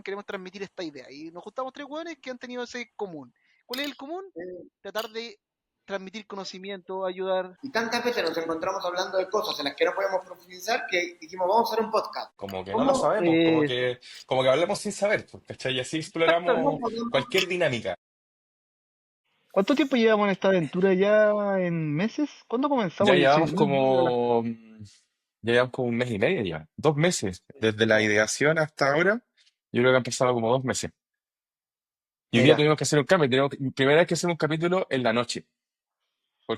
queremos transmitir esta idea. Y nos juntamos tres hueones que han tenido ese común. ¿Cuál es el común? Tratar de transmitir conocimiento, ayudar. Y tantas veces nos encontramos hablando de cosas en las que no podemos profundizar que dijimos, vamos a hacer un podcast. Como que no lo ¿Cómo? sabemos, como que hablamos sin saber, pues, ¿cachai? Y así Exactamente. exploramos cualquier dinámica. ¿Cuánto tiempo llevamos en esta aventura? ¿Ya en meses? ¿Cuándo comenzamos? Ya Yo soy llevamos muy malo de las como, cosas. ya llevamos como un mes y medio ya, 2 meses. Desde la ideación hasta ahora, yo creo que han pasado como 2 meses. Y hoy día Mira, tuvimos que hacer un cambio, primera vez que hacemos un capítulo en la noche,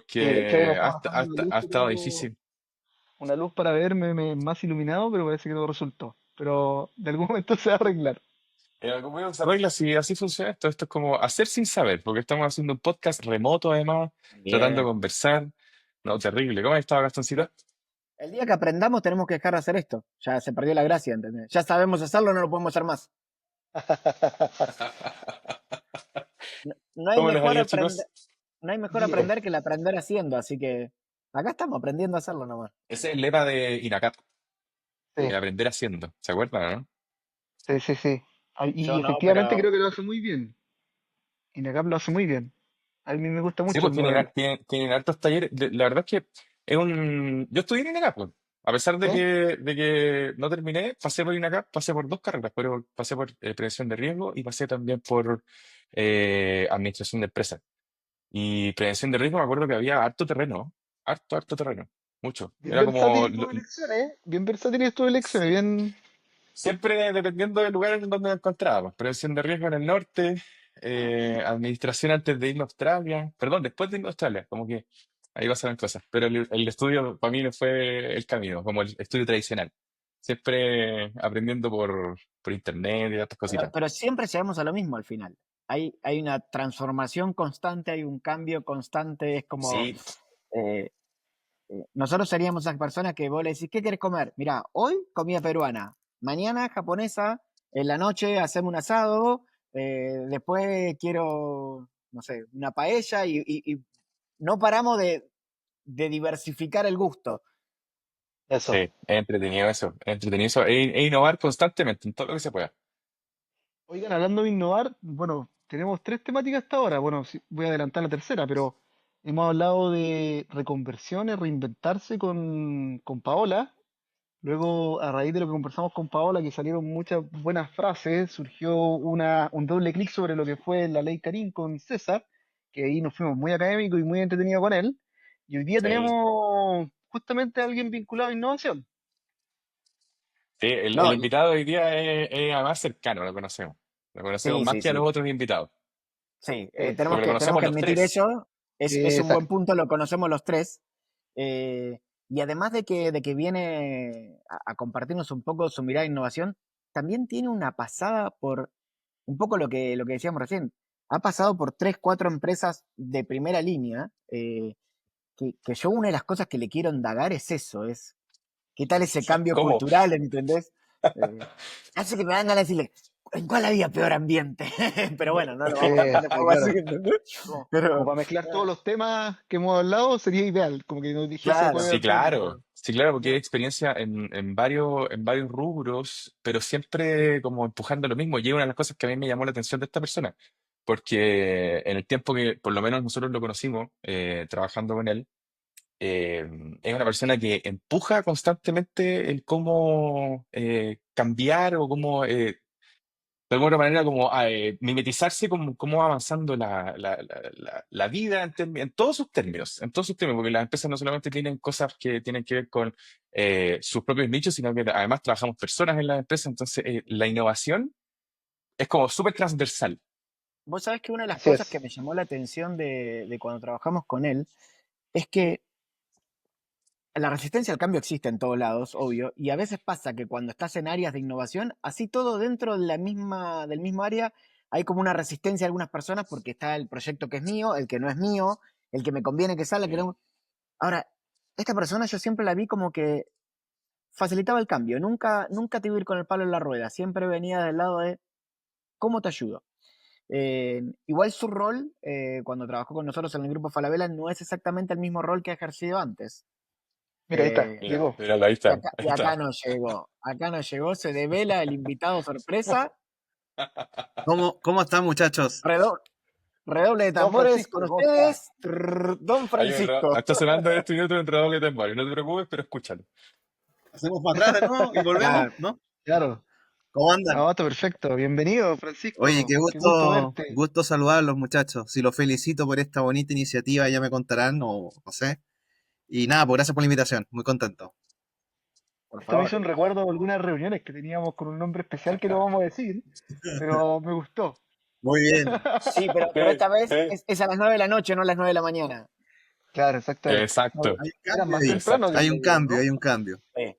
que ahí me porque está bajando una luz ha que estado tengo, difícil. una luz para verme más iluminado, pero parece que no resultó. Pero de algún momento se va a arreglar. Como se arregla si así funciona esto. Esto es como hacer sin saber, porque estamos haciendo un podcast remoto además, tratando de Bien. conversar. No, terrible. ¿Cómo has estado, Gastoncito? El día que aprendamos tenemos que dejar de hacer esto. Ya se perdió la gracia, ¿entendés? Ya sabemos hacerlo, no lo podemos hacer más. No, no hay ¿Cómo les ha mejor ido, aprender, chicos? no hay mejor Bien. aprender que el aprender haciendo, así que acá estamos aprendiendo a hacerlo nomás. Ese es el lema de INACAP, Sí, aprender haciendo. ¿Se acuerdan, no? sí, sí, sí. Yo Y no, efectivamente creo pero que lo hace muy bien. Inacap lo hace muy bien. A mí me gusta Sí, mucho el pues modelo. tienen hartos talleres. La verdad es que es un. Yo estudié en INACAP, pues. A pesar de ¿Sí? que no terminé, pasé por INACAP, pasé por dos carreras, pero pasé por prevención de riesgo y pasé también por administración de empresas. Y prevención de riesgo, me acuerdo que había harto terreno, harto terreno, mucho. Bien Era como versátil tus elecciones, ¿eh? Bien versátiles tus elecciones, bien... siempre dependiendo del lugar en donde me encontraba. Pues, prevención de riesgo en el norte, administración antes de irme a Australia, perdón, después de irme a Australia, como que ahí pasaron cosas. Pero el estudio para mí no fue el camino, como el estudio tradicional. Siempre aprendiendo por internet y otras cositas. pero siempre llegamos a lo mismo al final. Hay una transformación constante, hay un cambio constante, es como... Sí, eh, nosotros seríamos esas personas que vos le decís, ¿qué querés comer? Mirá, hoy comida peruana, mañana japonesa, en la noche hacemos un asado, después quiero, no sé, una paella y no paramos de diversificar el gusto. sí, Eso. es entretenido eso, es entretenido eso, e innovar constantemente en todo lo que se pueda. Oigan, hablando de innovar, bueno, tenemos tres temáticas hasta ahora. Bueno, sí, voy a adelantar la tercera, pero hemos hablado de reconversiones, reinventarse con Paola. Luego, a raíz de lo que conversamos con Paola, que salieron muchas buenas frases, surgió un doble clic sobre lo que fue la ley Karim con César, que ahí nos fuimos muy académicos y muy entretenidos con él. Y hoy día Sí. tenemos justamente a alguien vinculado a innovación. Sí, el No, invitado de hoy día es además cercano, lo conocemos. Lo conocemos sí, más sí, que a sí. los otros invitados. Sí, Eso. Porque lo tenemos conocemos que los admitir tres. eso. Es un buen Exacto. punto, lo conocemos los tres. Y además de que viene a compartirnos un poco su mirada de innovación, también tiene una pasada por un poco lo que decíamos recién. Ha pasado por tres, cuatro empresas de primera línea. Que yo una de las cosas que le quiero indagar es eso, es qué tal ese cambio ¿Cómo? cultural, ¿entendés? Eh, hace que me dan ganas de decirle, ¿en cuál había peor ambiente? Pero bueno, no lo Sí, vamos a hacer de sí, forma así, claro. ¿entendés? Como Pero, para mezclar todos los temas que hemos hablado, sería ideal. Como que nos dijese cuál era claro, el peor de todos. Sí, claro, porque hay experiencia en varios rubros, pero siempre como empujando lo mismo. Y es una de las cosas que a mí me llamó la atención de esta persona, porque en el tiempo que por lo menos nosotros lo conocimos, trabajando con él, eh, es una persona que empuja constantemente el cómo cambiar o cómo de alguna manera como mimetizarse con cómo va avanzando la vida en todos sus términos, porque las empresas no solamente tienen cosas que tienen que ver con sus propios nichos, sino que además trabajamos personas en las empresas, entonces la innovación es como súper transversal. vos sabés que una de las Así cosas que es. me llamó la atención de cuando trabajamos con él es que la resistencia al cambio existe en todos lados, obvio, y a veces pasa que cuando estás en áreas de innovación, así todo dentro de del mismo área, hay como una resistencia a algunas personas porque está el proyecto que es mío, el que no es mío, el que me conviene que salga, que Sí. no. Ahora, esta persona yo siempre la vi como que facilitaba el cambio, nunca te iba a ir con el palo en la rueda, siempre venía del lado de cómo te ayudo. Igual su rol, cuando trabajó con nosotros en el grupo Falabella, no es exactamente el mismo rol que ha ejercido antes. Mira, ahí está, Eh, Mira, llegó. mira, ahí y está, acá, ahí y acá está. no llegó, se devela el invitado sorpresa. ¿Cómo están, muchachos? Redo- Redoble de Don tambores con Francisco, ¿cómo está? ustedes, Don Francisco. Está sonando en este minuto un redoble de tambores. No te preocupes, pero escúchalo. Hacemos para atrás de nuevo y volvemos, Claro. ¿no? Claro. ¿Cómo andan? No, está perfecto. Bienvenido, Oye, qué Francisco. Qué gusto gusto, verte. gusto saludarlos, muchachos. Si los felicito por esta bonita iniciativa, ya me contarán, o no sé. Y nada, pues gracias por la invitación. Muy contento. Por Esto me favor. hizo un recuerdo de algunas reuniones que teníamos con un nombre especial que no vamos a decir, pero me gustó. Muy bien. Sí, pero esta vez es a las 9 de la noche, no a las 9 de la mañana. Claro, exactamente. No, Exacto, Hay un era cambio más ahí. temprano que exacto. el Hay un mediodía, cambio, ¿no? hay un cambio. Sí,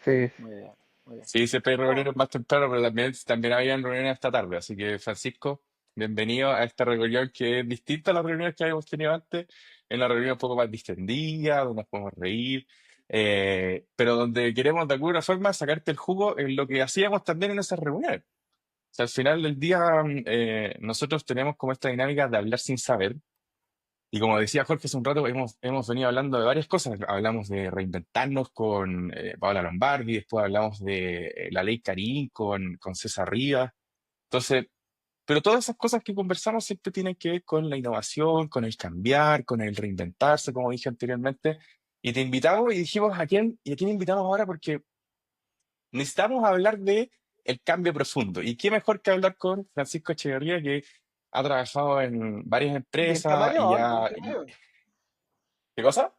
Sí. muy bien, muy bien. Sí, siempre hay reuniones más temprano, pero también habían reuniones esta tarde. Así que, Francisco, bienvenido a esta reunión que es distinta a las reuniones que habíamos tenido antes. Es una reunión un poco más distendida, donde nos podemos reír, pero donde queremos de alguna forma sacarte el jugo en lo que hacíamos también en esas reuniones. O sea, al final del día, nosotros tenemos como esta dinámica de hablar sin saber. Y como decía Jorge hace un rato, hemos venido hablando de varias cosas. Hablamos de reinventarnos con Paola Lombardi, después hablamos de la ley Carín con César Rivas. Entonces, pero todas esas cosas que conversamos siempre tienen que ver con la innovación, con el cambiar, con el reinventarse, como dije anteriormente. Y te invitamos y dijimos, ¿a quién invitamos ahora? Porque necesitamos hablar de el cambio profundo. ¿Y qué mejor que hablar con Francisco Echeverría, que ha trabajado en varias Bien empresas y camaleón, bien ya... camaleón. ¿Qué cosa?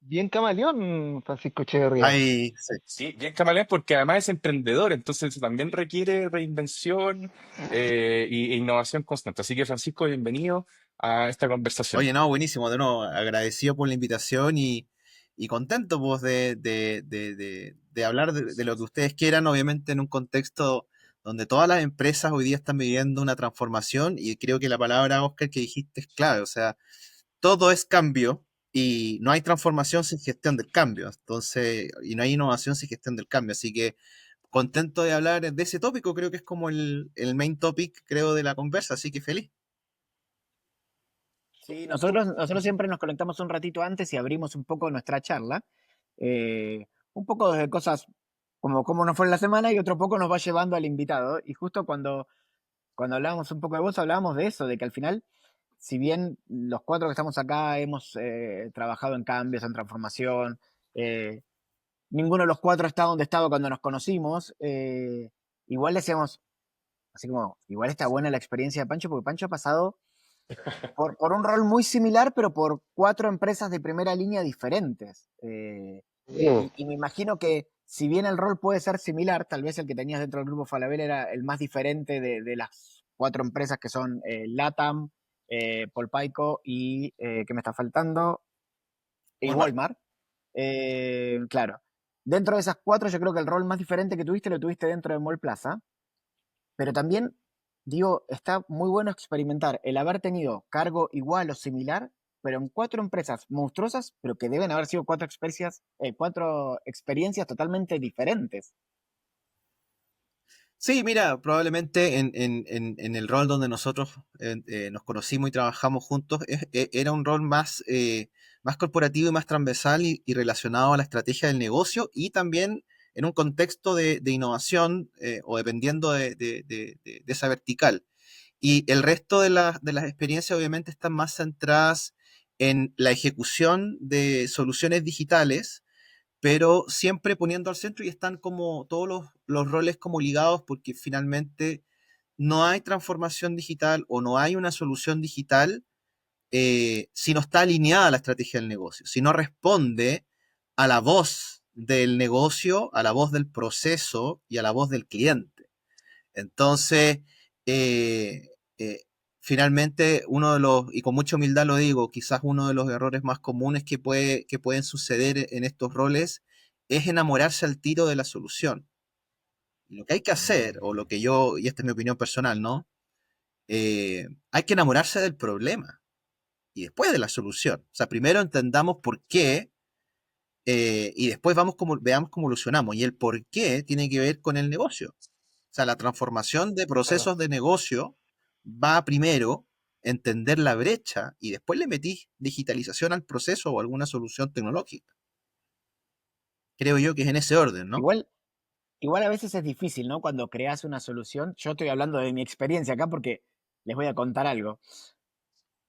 Bien camaleón, Francisco Echeverría. Ahí, sí. Sí, bien camaleón porque además es emprendedor, entonces eso también requiere reinvención e innovación constante. Así que Francisco, bienvenido a esta conversación. Oye, no, buenísimo. De nuevo, agradecido por la invitación y contento, pues, de hablar de lo que ustedes quieran, obviamente en un contexto donde todas las empresas hoy día están viviendo una transformación y creo que la palabra, Oscar, que dijiste es clave. O sea, todo es cambio y no hay transformación sin gestión del cambio. Entonces, y no hay innovación sin gestión del cambio. Así que contento de hablar de ese tópico, creo que es como el main topic, creo, de la conversa, así que feliz. Sí, nosotros siempre nos conectamos un ratito antes y abrimos un poco nuestra charla. Un poco de cosas como cómo nos fue la semana y otro poco nos va llevando al invitado. Y justo cuando hablábamos un poco de vos, hablábamos de eso, de que al final, si bien los cuatro que estamos acá hemos trabajado en cambios, en transformación, eh, ninguno de los cuatro está donde estaba cuando nos conocimos, igual decíamos, así como, igual está buena la experiencia de Pancho, porque Pancho ha pasado por un rol muy similar, pero por cuatro empresas de primera línea diferentes. Y me imagino que si bien el rol puede ser similar, tal vez el que tenías dentro del grupo Falabella era el más diferente de las cuatro empresas que son LATAM, Polpaico y, ¿qué me está faltando? Y Walmart. Walmart. Claro. Dentro de esas cuatro, yo creo que el rol más diferente que tuviste lo tuviste dentro de Mall Plaza, pero también, digo, está muy bueno experimentar el haber tenido cargo igual o similar, pero en cuatro empresas monstruosas, pero que deben haber sido cuatro experiencias totalmente diferentes. Sí, mira, probablemente en el rol donde nosotros nos conocimos y trabajamos juntos, era un rol más corporativo y más transversal y relacionado a la estrategia del negocio y también en un contexto de innovación o dependiendo de esa vertical. Y el resto de las experiencias obviamente están más centradas en la ejecución de soluciones digitales, pero siempre poniendo al centro y están como todos los roles como ligados porque finalmente no hay transformación digital o no hay una solución digital si no está alineada a la estrategia del negocio, si no responde a la voz del negocio, a la voz del proceso y a la voz del cliente. Entonces, eh, eh, finalmente, uno de los, y con mucha humildad lo digo, quizás uno de los errores más comunes que pueden suceder en estos roles es enamorarse al tiro de la solución. Y lo que hay que hacer, o lo que yo, y esta es mi opinión personal, ¿no? Hay que enamorarse del problema y después de la solución. O sea, primero entendamos por qué y después veamos cómo evolucionamos. Y el por qué tiene que ver con el negocio. O sea, la transformación de Claro. procesos de negocio va primero entender la brecha y después le metís digitalización al proceso o alguna solución tecnológica. Creo yo que es en ese orden, ¿no? Igual, igual a veces es difícil, ¿no? Cuando creas una solución. Yo estoy hablando de mi experiencia acá porque les voy a contar algo.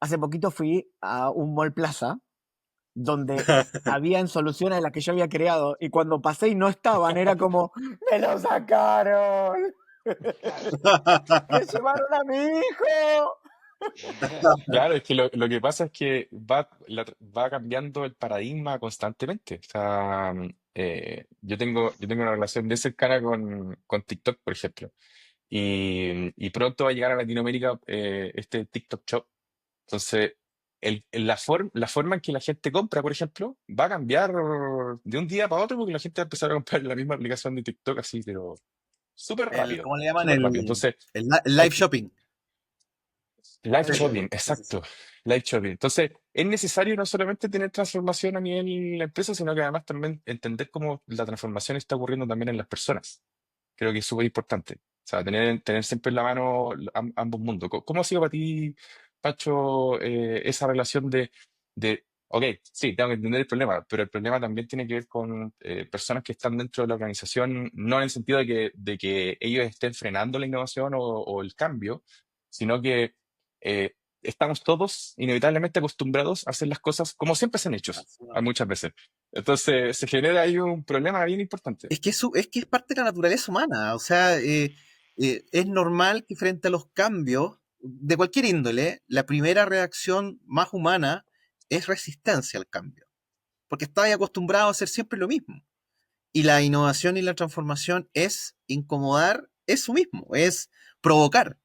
Hace poquito fui a un Mall Plaza donde habían soluciones las que yo había creado y cuando pasé y no estaban, era como, ¡me lo sacaron! ¡Me llevaron a mi hijo! Claro, es que lo que pasa es que va cambiando el paradigma constantemente. O sea, yo tengo una relación bien cercana con TikTok, por ejemplo. Y pronto va a llegar a Latinoamérica este TikTok Shop. Entonces, la forma en que la gente compra, por ejemplo, va a cambiar de un día para otro porque la gente va a empezar a comprar la misma aplicación de TikTok así, pero súper rápido, ¿Cómo le llaman? súper rápido. Entonces, El live hay, shopping. live Live shopping, shopping. Sí, sí, sí. exacto, live shopping. Entonces, es necesario no solamente tener transformación a nivel de la empresa, sino que además también entender cómo la transformación está ocurriendo también en las personas. Creo que es súper importante. O sea, tener siempre en la mano ambos mundos. ¿Cómo ha sido para ti, Pacho, esa relación ok, sí, tengo que entender el problema, pero el problema también tiene que ver con personas que están dentro de la organización, no en el sentido de que ellos estén frenando la innovación o el cambio, sino que estamos todos inevitablemente acostumbrados a hacer las cosas como siempre se han hecho, Así hay va. muchas veces. Entonces, se genera ahí un problema bien importante. Es que es parte de la naturaleza humana. O sea, es normal que frente a los cambios de cualquier índole, la primera reacción más humana es resistencia al cambio. Porque estás acostumbrado a hacer siempre lo mismo. Y la innovación y la transformación es incomodar eso mismo, es provocar.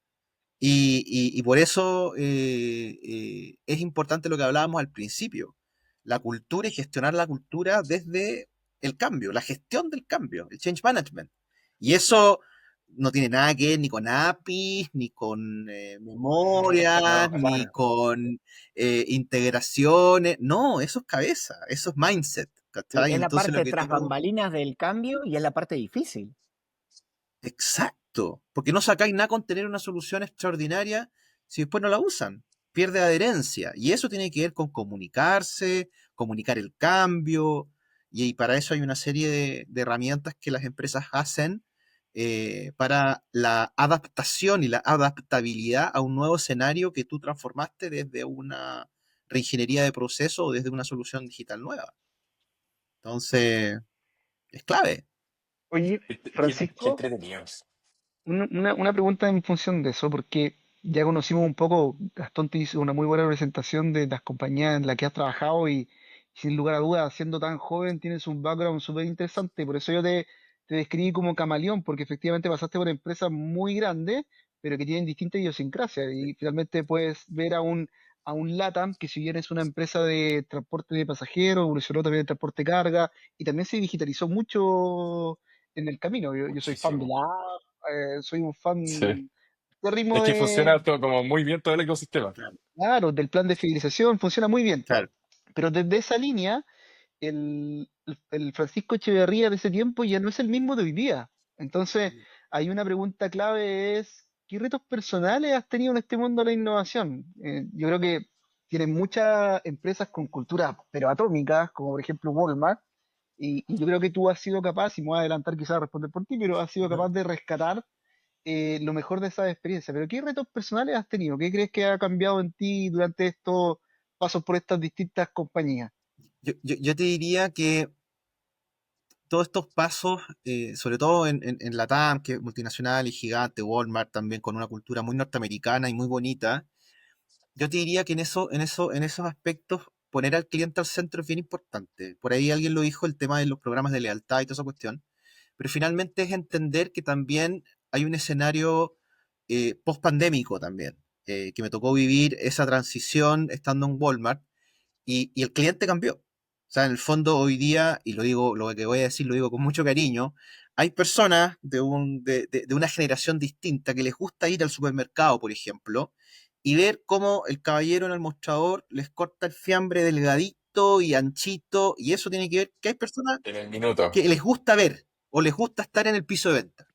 Y por eso es importante lo que hablábamos al principio, la cultura y gestionar la cultura desde el cambio, la gestión del cambio, el change management. Y eso no tiene nada que ver ni con APIs, ni con memorias, No, ni bueno. con integraciones. No, eso es cabeza, eso es mindset. ¿Cachai? Es la Entonces lo parte que tras tú... bambalinas del cambio y es la parte difícil. Exacto, porque no sacáis nada con tener una solución extraordinaria si después no la usan. Pierde adherencia. Y eso tiene que ver con comunicarse, comunicar el cambio. Y para eso hay una serie de herramientas que las empresas hacen para la adaptación y la adaptabilidad a un nuevo escenario que tú transformaste desde una reingeniería de proceso o desde una solución digital nueva. Entonces, es clave. Oye, Qué Francisco, entretenidos. una pregunta en función de eso, porque ya conocimos un poco, Gastón te hizo una muy buena presentación de las compañías en las que has trabajado y sin lugar a dudas, siendo tan joven, tienes un background súper interesante. Por eso yo te describí como camaleón, porque efectivamente pasaste por empresas muy grandes, pero que tienen distintas idiosincrasias. Y finalmente puedes ver a un LATAM, que si bien es una empresa de transporte de pasajeros, evolucionó también el transporte de carga, y también se digitalizó mucho en el camino. Yo soy fan de Muchísimo. la app, soy un Sí. fan de ritmo Es que de, funciona todo como muy bien todo el ecosistema. Claro, claro, del plan de fidelización, funciona muy bien. claro. Pero desde esa línea, el Francisco Echeverría de ese tiempo ya no es el mismo de hoy día. Entonces, hay una pregunta clave es, ¿qué retos personales has tenido en este mundo de la innovación? Yo creo que tienen muchas empresas con culturas pero atómicas, como por ejemplo Walmart, y yo creo que tú has sido capaz, y me voy a adelantar quizás a responder por ti, pero has sido capaz de rescatar lo mejor de esa experiencia. Pero ¿qué retos personales has tenido? ¿Qué crees que ha cambiado en ti durante estos pasos por estas distintas compañías? Yo te diría que todos estos pasos, sobre todo en Latam, que es multinacional y gigante, Walmart también con una cultura muy norteamericana y muy bonita, yo te diría que en esos aspectos poner al cliente al centro es bien importante. Por ahí alguien lo dijo, el tema de los programas de lealtad y toda esa cuestión, pero finalmente es entender que también hay un escenario post pandémico también, que me tocó vivir esa transición estando en Walmart y el cliente cambió. O sea, en el fondo hoy día, y lo digo, lo que voy a decir lo digo con mucho cariño, hay personas de una generación distinta que les gusta ir al supermercado, por ejemplo, y ver cómo el caballero en el mostrador les corta el fiambre delgadito y anchito, y eso tiene que ver que hay personas En el minuto. que les gusta ver o les gusta estar en el piso de venta.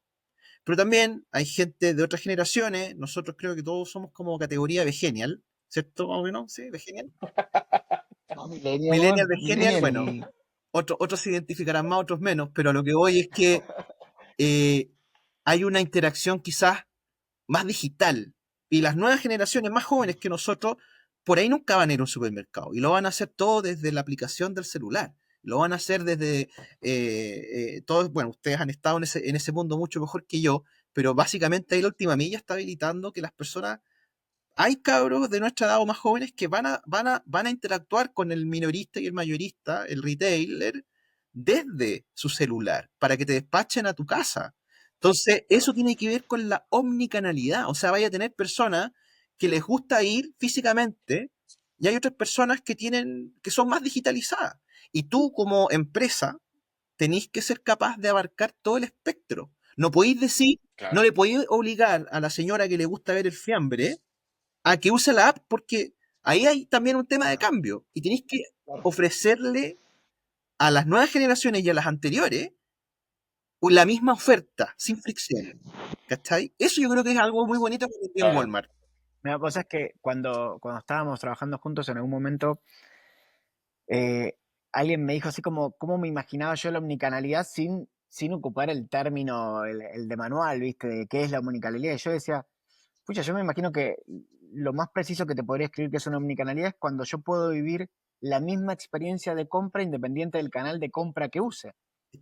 Pero también hay gente de otras generaciones, nosotros creo que todos somos como categoría Vegenial, ¿cierto? Más o menos, sí, Vegenial. No, Millennial, Millennial, weón, Vegenial, Millennial. bueno, otros se identificarán más, otros menos, pero a lo que voy es que eh, hay una interacción quizás más digital. Y las nuevas generaciones más jóvenes que nosotros, por ahí nunca van a ir a un supermercado. Y lo van a hacer todo desde la aplicación del celular. Lo van a hacer desde todos, bueno, ustedes han estado en ese mundo mucho mejor que yo, pero básicamente ahí la última milla está habilitando que las personas, hay cabros de nuestra edad o más jóvenes que van a interactuar con el minorista y el mayorista, el retailer, desde su celular, para que te despachen a tu casa. Entonces, eso tiene que ver con la omnicanalidad. O sea, vaya a tener personas que les gusta ir físicamente y hay otras personas que son más digitalizadas. Y tú como empresa tenéis que ser capaz de abarcar todo el espectro. No podéis decir, no Claro, le podéis obligar a la señora que le gusta ver el fiambre a que use la app porque ahí hay también un tema de cambio y tenéis que Claro. ofrecerle a las nuevas generaciones y a las anteriores la misma oferta, sin fricción. ¿Cachai? Eso yo creo que es algo muy bonito que aprendí en claro. Walmart. Mira, cosa es que cuando estábamos trabajando juntos en algún momento, eh, alguien me dijo así como cómo me imaginaba yo la omnicanalidad sin ocupar el término, el de manual, ¿viste? De qué es la omnicanalidad. Y yo decía, pucha, yo me imagino que lo más preciso que te podría escribir que es una omnicanalidad es cuando yo puedo vivir la misma experiencia de compra independiente del canal de compra que use.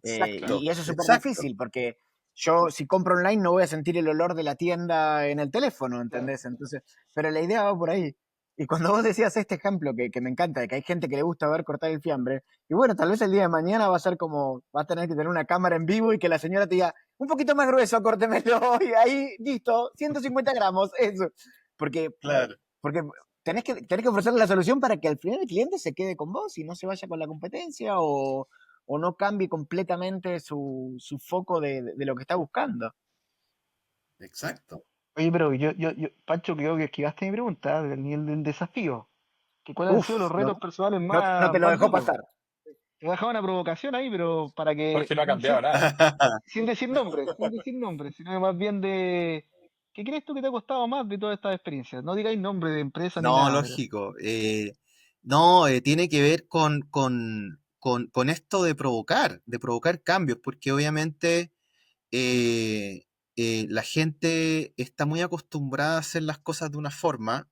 Claro. Y eso es súper Exacto. difícil porque yo si compro online no voy a sentir el olor de la tienda en el teléfono, Claro. ¿entendés? Entonces, pero la idea va por ahí. Y cuando vos decías este ejemplo que me encanta, de que hay gente que le gusta ver cortar el fiambre, y bueno, tal vez el día de mañana va a ser como, va a tener que tener una cámara en vivo y que la señora te diga, un poquito más grueso, córtemelo, y ahí, listo, 150 gramos, eso. Porque, Claro. porque tenés que ofrecerle la solución para que al final el cliente se quede con vos y no se vaya con la competencia o no cambie completamente su foco de lo que está buscando. Exacto. Oye, pero Pancho, creo que esquivaste mi pregunta del nivel del desafío. Que ¿cuáles han sido los Uf, retos personales no más, te lo más dejó duros? pasar. Te voy a dejar una provocación ahí, pero para que, Jorge no ha cambiado nada. sin decir nombres, sino que más bien de, ¿qué crees tú que te ha costado más de todas estas experiencias? No digáis nombre de empresa ni No, nada, pero lógico. No, tiene que ver con esto de provocar cambios, porque obviamente eh, la gente está muy acostumbrada a hacer las cosas de una forma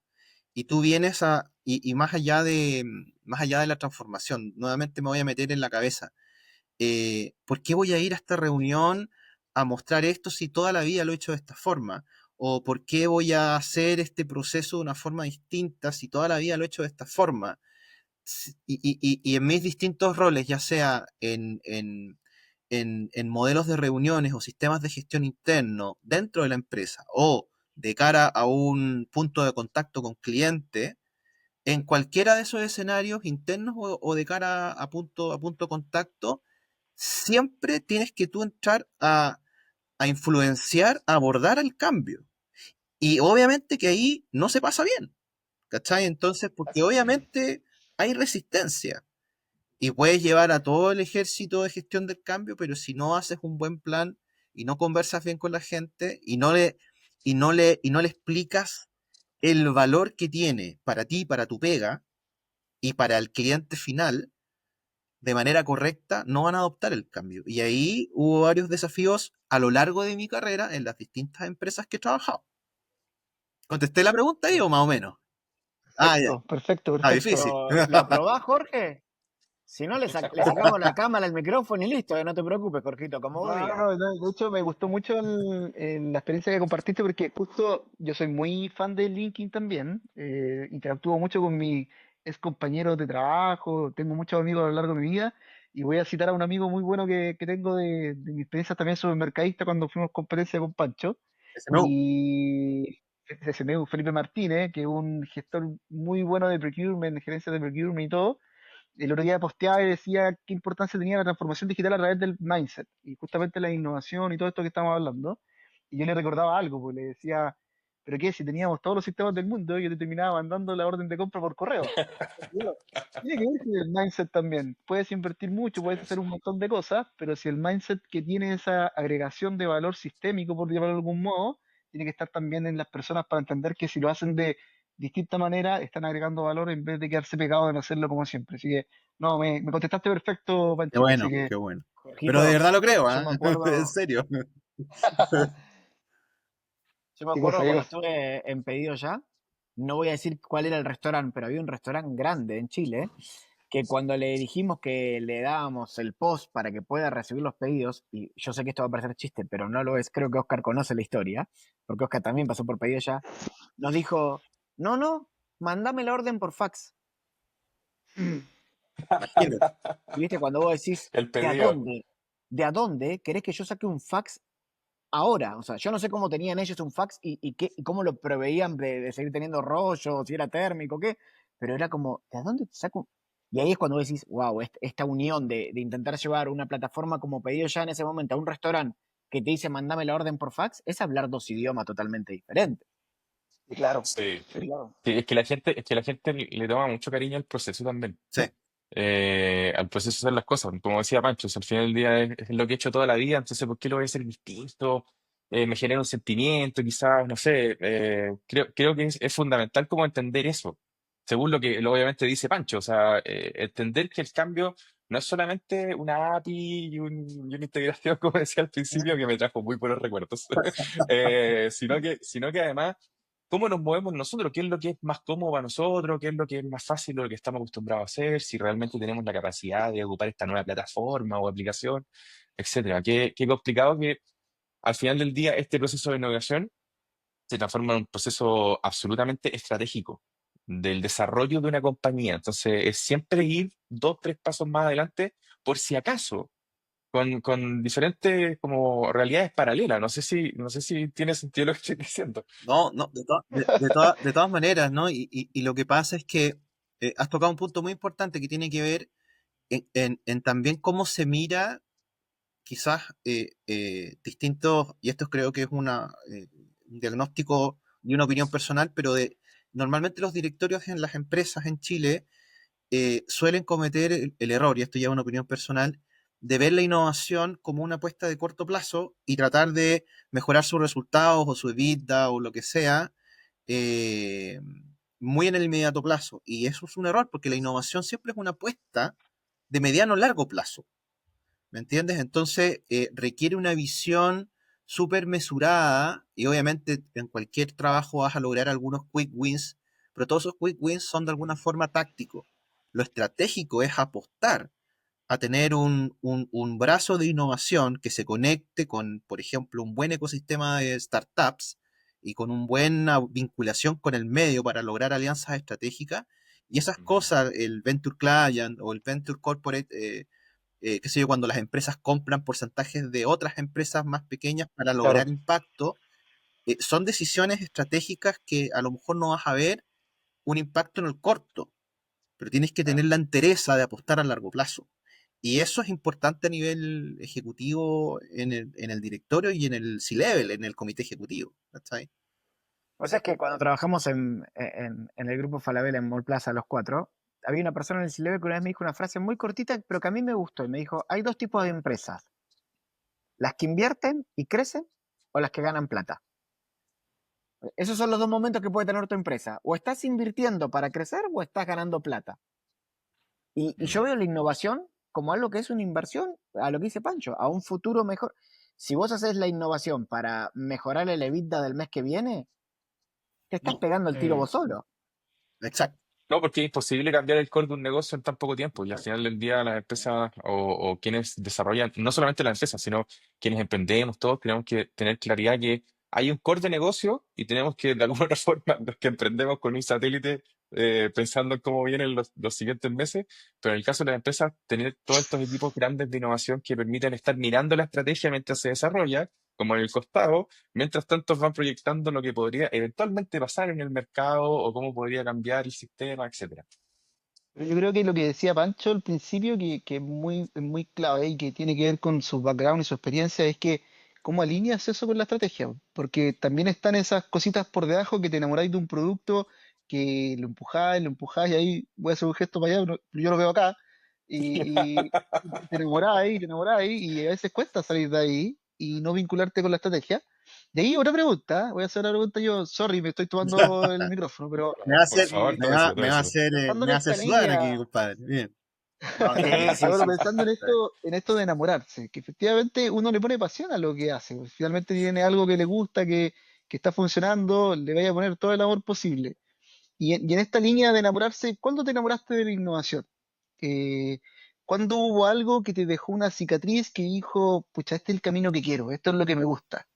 y tú vienes y más allá de la transformación, nuevamente me voy a meter en la cabeza. ¿Por qué voy a ir a esta reunión a mostrar esto si toda la vida lo he hecho de esta forma? ¿O por qué voy a hacer este proceso de una forma distinta si toda la vida lo he hecho de esta forma? Y en mis distintos roles, ya sea en modelos de reuniones o sistemas de gestión interno dentro de la empresa o de cara a un punto de contacto con cliente, en cualquiera de esos escenarios internos o de cara a punto de contacto, siempre tienes que tú entrar a influenciar, a abordar el cambio. Y obviamente que ahí no se pasa bien, ¿cachai? Entonces, porque obviamente hay resistencia y puedes llevar a todo el ejército de gestión del cambio, pero si no haces un buen plan y no conversas bien con la gente y no le explicas el valor que tiene para ti, para tu pega y para el cliente final, de manera correcta, no van a adoptar el cambio. Y ahí hubo varios desafíos a lo largo de mi carrera en las distintas empresas que he trabajado. ¿Contesté la pregunta ahí o más o menos? Ah, ya. perfecto, perfecto, Ah, perfecto. difícil. ¿Lo aprobás, Jorge? Si no, le sacamos la cámara, el micrófono y listo, no te preocupes, Jorgito, como vos No, digas. no, no, de hecho me gustó mucho la experiencia que compartiste porque justo yo soy muy fan de LinkedIn también, interactúo mucho con mis ex compañeros de trabajo, tengo muchos amigos a lo largo de mi vida y voy a citar a un amigo muy bueno que tengo de mi experiencia también supermercadista cuando fuimos competencia con Pancho SMU. y SMU, Felipe Martínez, que es un gestor muy bueno de procurement, de gerencia de procurement y todo. El otro día posteaba y decía qué importancia tenía la transformación digital a través del mindset y justamente la innovación y todo esto que estamos hablando. Y yo le recordaba algo, pues le decía, pero qué, si teníamos todos los sistemas del mundo, yo te terminaba mandando la orden de compra por correo. Bueno, tiene que ver con el mindset también. Puedes invertir mucho, Sí, puedes hacer un montón de cosas, pero si el mindset que tiene esa agregación de valor sistémico, por llamarlo de algún modo, tiene que estar también en las personas para entender que si lo hacen distinta manera están agregando valor en vez de quedarse pegados en hacerlo como siempre. Así que, no, me contestaste perfecto, Qué Panchito, así bueno, que qué bueno. Pero de Jorgito, verdad lo creo, yo ¿ah? me En acuerdo, serio. yo me qué acuerdo cosa, qué cuando cosa. estuve en Pedido Ya, no voy a decir cuál era el restaurante, pero había un restaurante grande en Chile que cuando le dijimos que le dábamos el post para que pueda recibir los pedidos, y yo sé que esto va a parecer chiste, pero no lo es, creo que Oscar conoce la historia, porque Oscar también pasó por Pedido Ya, nos dijo, no, no, mandame la orden por fax. Imagínate. Y viste, cuando vos decís, El ¿de a pedido. dónde? ¿De a dónde querés que yo saque un fax ahora? O sea, yo no sé cómo tenían ellos un fax y cómo lo preveían de seguir teniendo rollo, si era térmico, qué, pero era como, ¿de a dónde te saco? Y ahí es cuando vos decís, wow, esta unión de intentar llevar una plataforma como Pedido Ya en ese momento a un restaurante que te dice mandame la orden por fax, es hablar dos idiomas totalmente diferentes. Sí, claro, Sí. sí, claro. Sí, es que la gente le toma mucho cariño al proceso también. Sí, Al proceso de hacer las cosas. Como decía Pancho, si al final del día es lo que he hecho toda la vida, entonces ¿por qué lo voy a hacer distinto? Me genera un sentimiento, quizás, no sé. Creo que es fundamental como entender eso, según obviamente dice Pancho, o sea, entender que el cambio no es solamente una API y una integración, como decía al principio, que me trajo muy buenos recuerdos, sino que además cómo nos movemos nosotros, qué es lo que es más cómodo para nosotros, qué es lo que es más fácil de lo que estamos acostumbrados a hacer, si realmente tenemos la capacidad de ocupar esta nueva plataforma o aplicación, etcétera. Qué complicado que al final del día este proceso de innovación se transforma en un proceso absolutamente estratégico del desarrollo de una compañía. Entonces, es siempre ir dos, tres pasos más adelante por si acaso con diferentes como realidades paralelas. No sé si tiene sentido lo que estoy diciendo. no, no, de todas maneras, ¿no? Y lo que pasa es que has tocado un punto muy importante que tiene que ver en también cómo se mira quizás distintos, y esto creo que es un diagnóstico y una opinión personal, pero normalmente los directorios en las empresas en Chile suelen cometer el error, y esto ya es una opinión personal, de ver la innovación como una apuesta de corto plazo y tratar de mejorar sus resultados o su EBITDA o lo que sea eh, muy en el inmediato plazo. Y eso es un error porque la innovación siempre es una apuesta de mediano a largo plazo. ¿Me entiendes? Entonces requiere una visión súper mesurada y obviamente en cualquier trabajo vas a lograr algunos quick wins, pero todos esos quick wins son de alguna forma tácticos. Lo estratégico es apostar a tener un brazo de innovación que se conecte con, por ejemplo, un buen ecosistema de startups y con una buena vinculación con el medio para lograr alianzas estratégicas. Y esas Mm. cosas, el Venture Client o el Venture Corporate, qué sé yo, cuando las empresas compran porcentajes de otras empresas más pequeñas para Claro. lograr impacto, son decisiones estratégicas que a lo mejor no vas a ver un impacto en el corto, pero tienes que tener Claro. la entereza de apostar a largo plazo. Y eso es importante a nivel ejecutivo en el directorio y en el C-Level, en el comité ejecutivo. ¿Cachai? O sea, es que cuando trabajamos en el grupo Falabella en Mall Plaza, los cuatro, había una persona en el Cileve que una vez me dijo una frase muy cortita, pero que a mí me gustó. Y me dijo, hay dos tipos de empresas, las que invierten y crecen o las que ganan plata. Esos son los dos momentos que puede tener tu empresa. O estás invirtiendo para crecer o estás ganando plata. Y yo Mm. veo la innovación como algo que es una inversión, a lo que dice Pancho, a un futuro mejor. Si vos haces la innovación para mejorar el EBITDA del mes que viene, te estás No, pegando el tiro Mm. vos solo. exacto. No, porque es imposible cambiar el core de un negocio en tan poco tiempo. Y al final del día, las empresas o quienes desarrollan, no solamente las empresas, sino quienes emprendemos, todos tenemos que tener claridad que hay un core de negocio y tenemos que, de alguna otra forma, los que emprendemos con un satélite, pensando en cómo vienen los siguientes meses, pero en el caso de las empresas, tener todos estos equipos grandes de innovación que permiten estar mirando la estrategia mientras se desarrolla, como en el costado. Mientras tanto, van proyectando lo que podría eventualmente pasar en el mercado o cómo podría cambiar el sistema, etcétera. Pero yo creo que lo que decía Pancho al principio, que es muy clave y que tiene que ver con su background y su experiencia, es que cómo alineas eso con la estrategia. Porque también están esas cositas por debajo que te enamoráis de un producto, que lo empujáis y ahí voy a hacer un gesto para allá, pero yo lo veo acá, y te enamoráis, y a veces cuesta salir de ahí y no vincularte con la estrategia. De ahí otra pregunta, voy a hacer la pregunta yo, sorry, me estoy tomando el micrófono, pero Me va a Por hacer, favor, eh, tómeselo, me va a tómeselo. hacer, pensando me en va a hacer esta sudar línea, aquí, compadre. Bien. No, está bien, Sí, bueno, sí. pensando está bien. en esto de enamorarse, que efectivamente uno le pone pasión a lo que hace, pues, finalmente tiene algo que le gusta, que está funcionando, le vaya a poner todo el amor posible. Y en esta línea de enamorarse, ¿cuándo te enamoraste de la innovación? Eh, ¿Cuándo hubo algo que te dejó una cicatriz que dijo, pucha, este es el camino que quiero, esto es lo que me gusta?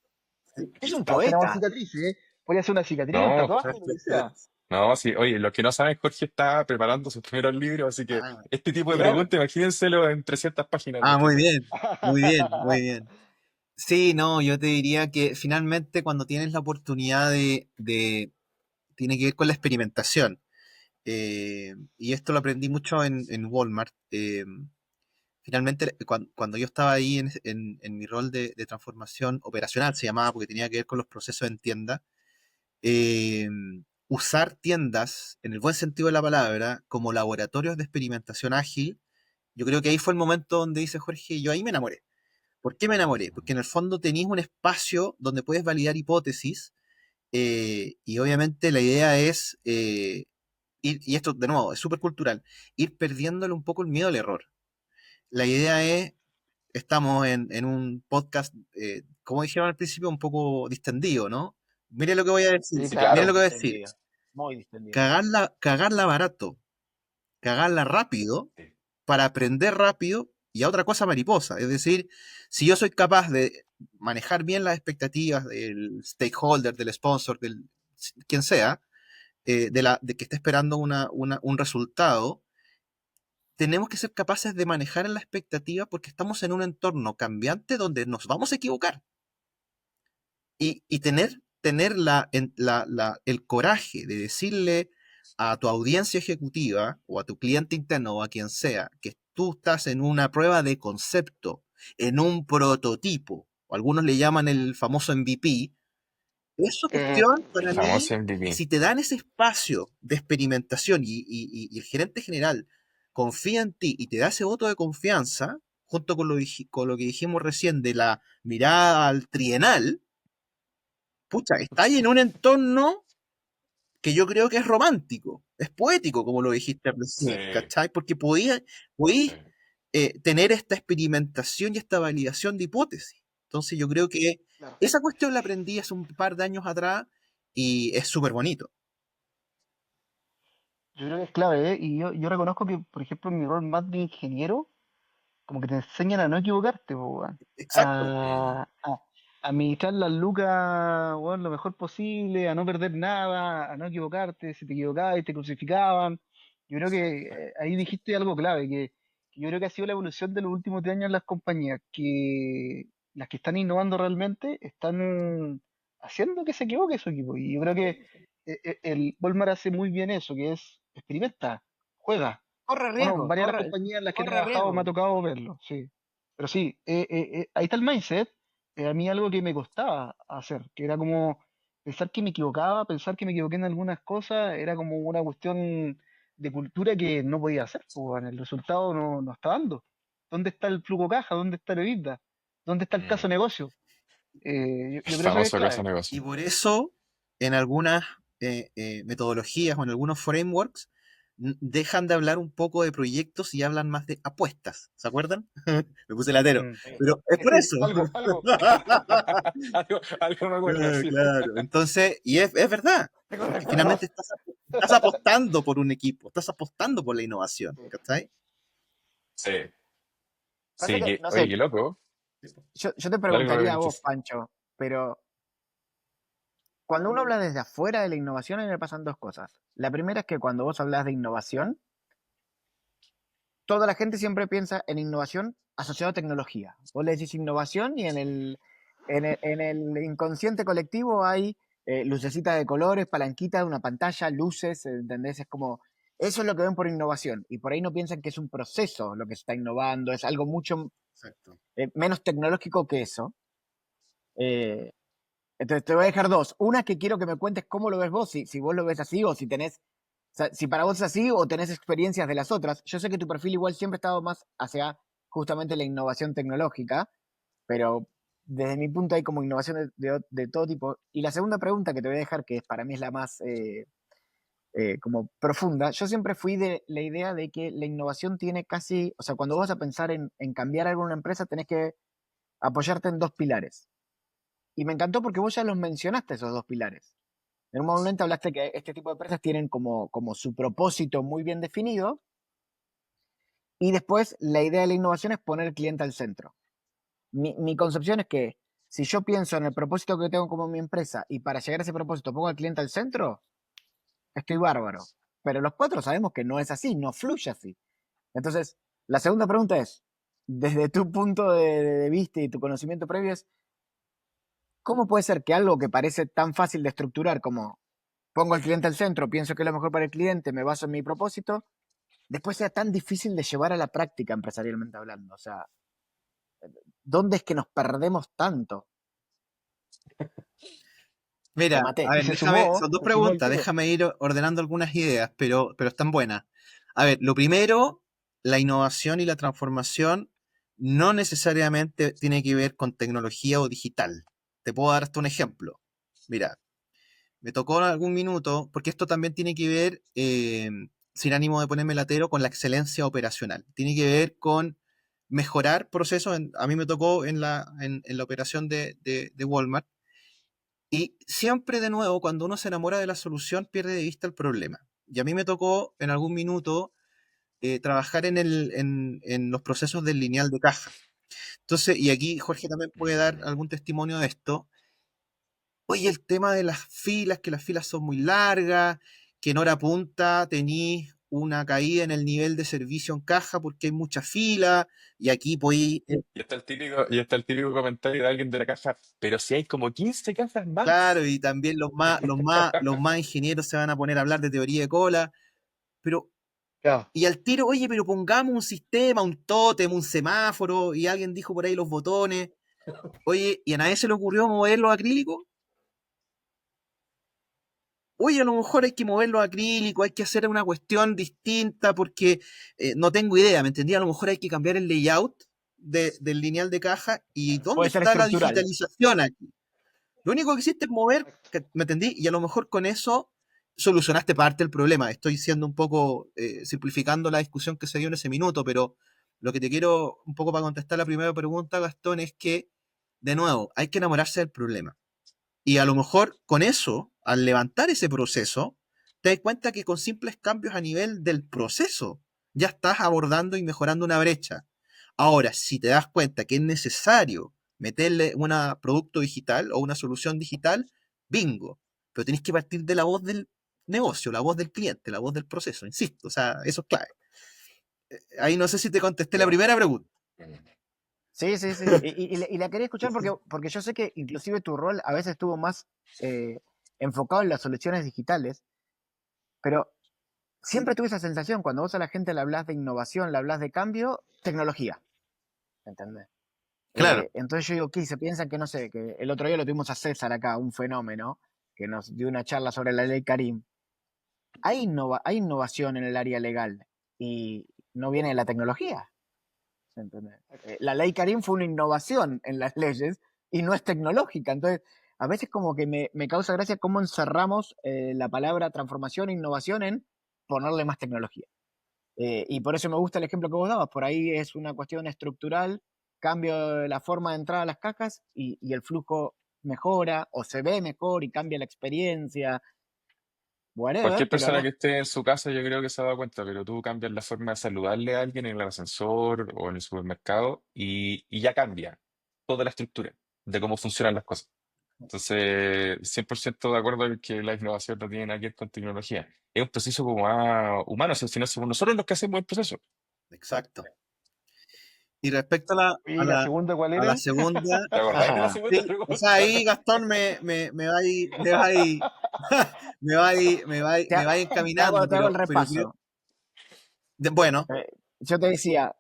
Es un Todos tenemos poeta. cicatrices, ¿eh? Puede ser una cicatriz, un No, tatuaje, lo que sea. no, sí, oye, lo que no saben, Jorge está preparando sus primeros libros, así que Ah, este tipo de bien. Claro. preguntas, imagínenselo en 300 páginas de Ah, muy escrito. bien, muy bien, muy bien. Sí, no, yo te diría que finalmente cuando tienes la oportunidad tiene que ver con la experimentación. Y esto lo aprendí mucho en Walmart. Finalmente, cuando yo estaba ahí en mi rol de transformación operacional, se llamaba porque tenía que ver con los procesos en tienda, eh, usar tiendas, en el buen sentido de la palabra, como laboratorios de experimentación ágil, yo creo que ahí fue el momento donde dice Jorge, yo ahí me enamoré. ¿Por qué me enamoré? Porque en el fondo tenéis un espacio donde puedes validar hipótesis y obviamente la idea es, y esto de nuevo es súper cultural, ir perdiéndole un poco el miedo al error. La idea es, estamos en un podcast, como dijeron al principio, un poco distendido, ¿no? Mire lo que voy a decir, Sí, Sí, claro, mire lo claro. que voy a decir. distendido. Muy distendido. Cagarla barato, cagarla rápido Sí. para aprender rápido y a otra cosa mariposa. Es decir, si yo soy capaz de manejar bien las expectativas del stakeholder, del sponsor, del quien sea, de que esté esperando un resultado, tenemos que ser capaces de manejar la expectativa porque estamos en un entorno cambiante donde nos vamos a equivocar. Y tener el coraje de decirle a tu audiencia ejecutiva o a tu cliente interno o a quien sea que tú estás en una prueba de concepto, en un prototipo, o algunos le llaman el famoso MVP, esa Eh, cuestión El para mí, famoso MVP. si te dan ese espacio de experimentación y el gerente general confía en ti y te da ese voto de confianza, junto con lo que dijimos recién de la mirada al trienal, pucha, está ahí en un entorno que yo creo que es romántico, es poético, como lo dijiste Sí, recién, ¿cachai? Porque sí. podí tener esta experimentación y esta validación de hipótesis. Entonces yo creo que claro. esa cuestión la aprendí hace un par de años atrás y es súper bonito. Yo creo que es clave, ¿eh? Y yo reconozco que, por ejemplo, en mi rol más de ingeniero, como que te enseñan a no equivocarte, po, weón. Exacto. Mm, A administrar las lucas, weón, lo mejor posible, a no perder nada, a no equivocarte, si te equivocabas y te crucificaban. Yo creo que ahí dijiste algo clave, que yo creo que ha sido la evolución de los últimos 10 años en las compañías, que las que están innovando realmente están haciendo que se equivoque su equipo. Y yo creo que el Volmar hace muy bien eso, que es experimenta, juega. Corre Bueno, riesgo, varias de las compañías en las que he corre trabajado me riesgo. ha tocado verlo, sí. Pero sí, ahí está el mindset. A mí algo que me costaba hacer, que era como pensar que me equivocaba, pensar que me equivoqué en algunas cosas, era como una cuestión de cultura que no podía hacer, pues, bueno, el resultado no está dando. ¿Dónde está el flujo caja? ¿Dónde está el EBITDA? ¿Dónde está el caso mm. negocio? El Yo creo que eso es famoso caso clave. negocio. Y por eso, en algunas metodologías o en algunos frameworks, dejan de hablar un poco de proyectos y hablan más de apuestas. ¿Se acuerdan? Me puse latero. Mm. Pero es por Sí, eso. algo. Algo me acuerdo, sí. Claro. Entonces, y es verdad, Tengo porque finalmente recuerdos. estás apostando por un equipo, estás apostando por la innovación. ¿Cachai? Sí. Pasa Sí, que, no oye, sé, qué loco. yo te Dale con lo que preguntaría a vos, dices. Pancho, pero cuando uno habla desde afuera de la innovación, a mí me pasan dos cosas. La primera es que cuando vos hablas de innovación, toda la gente siempre piensa en innovación asociado a tecnología. Vos le decís innovación y en el inconsciente colectivo hay lucecita de colores, palanquita de una pantalla, luces, ¿entendés? Es como, eso es lo que ven por innovación. Y por ahí no piensan que es un proceso lo que se está innovando, es algo mucho Exacto. menos tecnológico que eso. Eh, entonces te voy a dejar dos. Una que quiero que me cuentes cómo lo ves vos, si vos lo ves así o si tenés, o sea, si para vos es así o tenés experiencias de las otras. Yo sé que tu perfil igual siempre ha estado más hacia justamente la innovación tecnológica, pero desde mi punto hay como innovación de todo tipo. Y la segunda pregunta que te voy a dejar, que para mí es la más como profunda, yo siempre fui de la idea de que la innovación tiene casi, o sea, cuando vas a pensar en cambiar algo en una empresa, tenés que apoyarte en dos pilares. Y me encantó porque vos ya los mencionaste, esos dos pilares. En un momento hablaste que este tipo de empresas tienen como su propósito muy bien definido, y después la idea de la innovación es poner al cliente al centro. Mi concepción es que si yo pienso en el propósito que tengo como mi empresa y para llegar a ese propósito pongo al cliente al centro, estoy bárbaro. Pero los cuatro sabemos que no es así, no fluye así. Entonces, la segunda pregunta es, desde tu punto de vista y tu conocimiento previo, es, ¿cómo puede ser que algo que parece tan fácil de estructurar como pongo al cliente al centro, pienso que es lo mejor para el cliente, me baso en mi propósito, después sea tan difícil de llevar a la práctica empresarialmente hablando? O sea, ¿dónde es que nos perdemos tanto? Te Mira, a maté. ver, son dos se sumó al preguntas, tiro. déjame ir ordenando algunas ideas, pero están buenas. A ver, lo primero, la innovación y la transformación no necesariamente tiene que ver con tecnología o digital. Te puedo dar hasta un ejemplo. Mira, me tocó en algún minuto, porque esto también tiene que ver, sin ánimo de ponerme latero, con la excelencia operacional. Tiene que ver con mejorar procesos. A mí me tocó en la operación de Walmart. Y siempre de nuevo, cuando uno se enamora de la solución, pierde de vista el problema. Y a mí me tocó en algún minuto trabajar en los procesos del lineal de caja. Entonces, y aquí Jorge también puede dar algún testimonio de esto. Oye, el tema de las filas, que las filas son muy largas, que en hora punta tenís una caída en el nivel de servicio en caja porque hay mucha fila, y aquí podéis, Y está el típico comentario de alguien de la caja, pero si hay como 15 cajas claro, más. y también los más ingenieros se van a poner a hablar de teoría de cola, pero, Claro. y al tiro, oye, pero pongamos un sistema, un tótem, un semáforo, y alguien dijo por ahí los botones, oye, y a nadie se le ocurrió mover los acrílicos. Oye, a lo mejor hay que mover los acrílicos, hay que hacer una cuestión distinta porque no tengo idea, ¿me entendí? A lo mejor hay que cambiar el layout del lineal de caja. ¿Y dónde Puede ser está la estructural. digitalización aquí? Lo único que hiciste es mover, ¿me entendí? Y a lo mejor con eso solucionaste parte del problema. Estoy siendo un poco simplificando la discusión que se dio en ese minuto, pero lo que te quiero un poco para contestar la primera pregunta, Gastón, es que, de nuevo, hay que enamorarse del problema. Y a lo mejor con eso, al levantar ese proceso, te das cuenta que con simples cambios a nivel del proceso ya estás abordando y mejorando una brecha. Ahora, si te das cuenta que es necesario meterle un producto digital o una solución digital, bingo. Pero tenés que partir de la voz del negocio, la voz del cliente, la voz del proceso, insisto. O sea, eso es clave. Ahí no sé si te contesté la primera pregunta. Sí, sí, sí. Y la quería escuchar porque yo sé que inclusive tu rol a veces estuvo más enfocado en las soluciones digitales, pero siempre tuve esa sensación, cuando vos a la gente le hablas de innovación, le hablas de cambio, tecnología, ¿entendés? Claro, Entonces yo digo, ¿qué? Se piensan que, no sé, que el otro día lo tuvimos a César acá, un fenómeno, que nos dio una charla sobre la ley Karim. Hay innovación en el área legal y no viene de la tecnología. ¿Entendés? La ley Karim fue una innovación en las leyes y no es tecnológica. Entonces, a veces como que me causa gracia cómo encerramos la palabra transformación e innovación en ponerle más tecnología. Y por eso me gusta el ejemplo que vos dabas. Por ahí es una cuestión estructural, cambio de la forma de entrar a las cajas y el flujo mejora o se ve mejor y cambia la experiencia, whatever, Cualquier pero persona además, que esté en su casa, yo creo que se ha dado cuenta, pero tú cambias la forma de saludarle a alguien en el ascensor o en el supermercado y ya cambia toda la estructura de cómo funcionan las cosas. Entonces, 100% de acuerdo en que la innovación no tiene nada que ver con tecnología. Es un proceso como más humano, o sea, si no somos nosotros los que hacemos el proceso. exacto. Y respecto ¿Y la segunda cuál a la era? segunda, ¿Te acordáis de la ajá, segunda sí, o sea, pregunta? ahí Gastón me va a ir, me va a ir, me va a ir, te, me va a ir encaminando, te hago el pero creo, repaso. bueno, Yo te decía,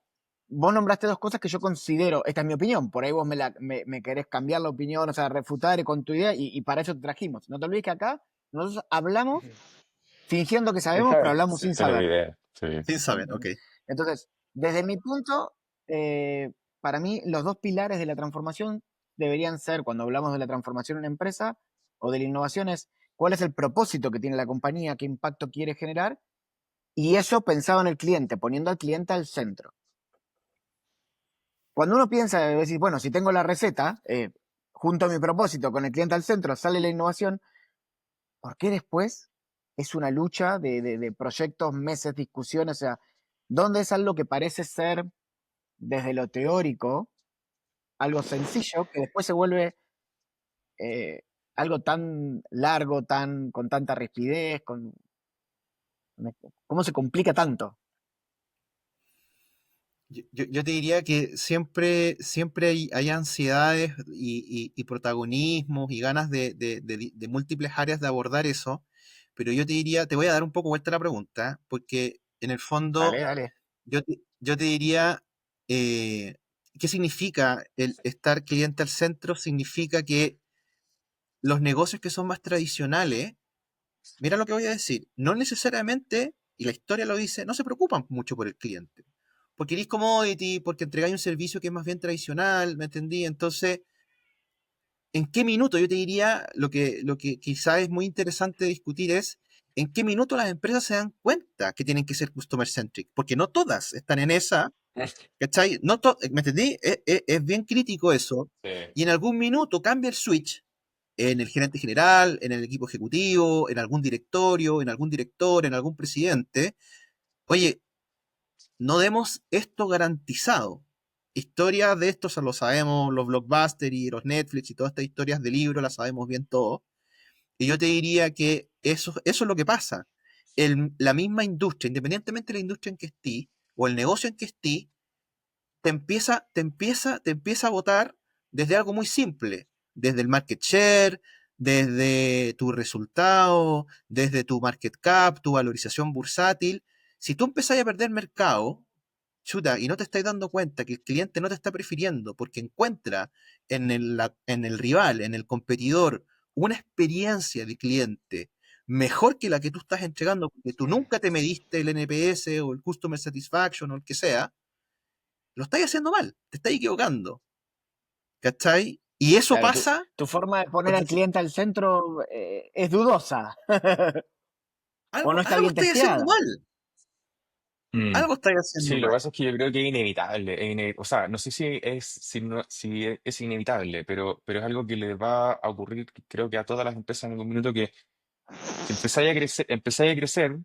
vos nombraste dos cosas que yo considero, esta es mi opinión, por ahí vos me querés cambiar la opinión, o sea, refutar con tu idea, y para eso te trajimos. No te olvides que acá nosotros hablamos fingiendo que Sin sabemos, pero saber. hablamos sin Tenemos saber. idea, sí. sin saber, ok. ¿Entendés? Entonces, desde mi punto, para mí los dos pilares de la transformación deberían ser, cuando hablamos de la transformación en una empresa o de la innovación, es cuál es el propósito que tiene la compañía, qué impacto quiere generar, y eso pensado en el cliente, poniendo al cliente al centro. Cuando uno piensa, decir, bueno, si tengo la receta, junto a mi propósito, con el cliente al centro, sale la innovación, ¿por qué después es una lucha de proyectos, meses, discusiones? O sea, ¿dónde es algo que parece ser, desde lo teórico, algo sencillo, que después se vuelve eh, algo tan largo, con tanta rigidez, ¿cómo se complica tanto? Yo te diría que siempre hay ansiedades y protagonismos y ganas de múltiples áreas de abordar eso, pero yo te diría, te voy a dar un poco vuelta a la pregunta, porque en el fondo Dale, dale. yo te diría, ¿qué significa el estar cliente al centro? Significa que los negocios que son más tradicionales, mira lo que voy a decir, no necesariamente, y la historia lo dice, no se preocupan mucho por el cliente. Porque eres commodity, porque entregáis un servicio que es más bien tradicional, ¿me entendí? Entonces, ¿en qué minuto? Yo te diría, lo que quizá es muy interesante discutir es, ¿en qué minuto las empresas se dan cuenta que tienen que ser customer centric? Porque no todas están en esa, ¿cachai? ¿Me entendí? Es bien crítico eso. Sí. Y en algún minuto cambia el switch en el gerente general, en el equipo ejecutivo, en algún directorio, en algún director, en algún presidente. Oye, no demos esto garantizado. Historias de estos lo sabemos, los blockbusters y los Netflix y todas estas historias de libros las sabemos bien todos. Y yo te diría que eso es lo que pasa. La misma industria, independientemente de la industria en que estés o el negocio en que estés, te empieza a votar desde algo muy simple, desde el market share, desde tu resultado, desde tu market cap, tu valorización bursátil. Si tú empezás a perder mercado, chuta, y no te estás dando cuenta que el cliente no te está prefiriendo porque encuentra en el rival, en el competidor, una experiencia de cliente mejor que la que tú estás entregando, porque tú nunca te mediste el NPS o el Customer Satisfaction o el que sea, lo estáis haciendo mal, te estáis equivocando, ¿cachai? Y eso Claro, pasa tu forma de poner porque al cliente al centro es dudosa o algo, no está algo bien estáis haciendo testeada. mal, Mm. algo estáis haciendo Sí, lo que mal. pasa es que yo creo que es inevitable. O sea, no sé si es inevitable, pero es algo que le va a ocurrir, creo que a todas las empresas en algún minuto que si empezáis a crecer,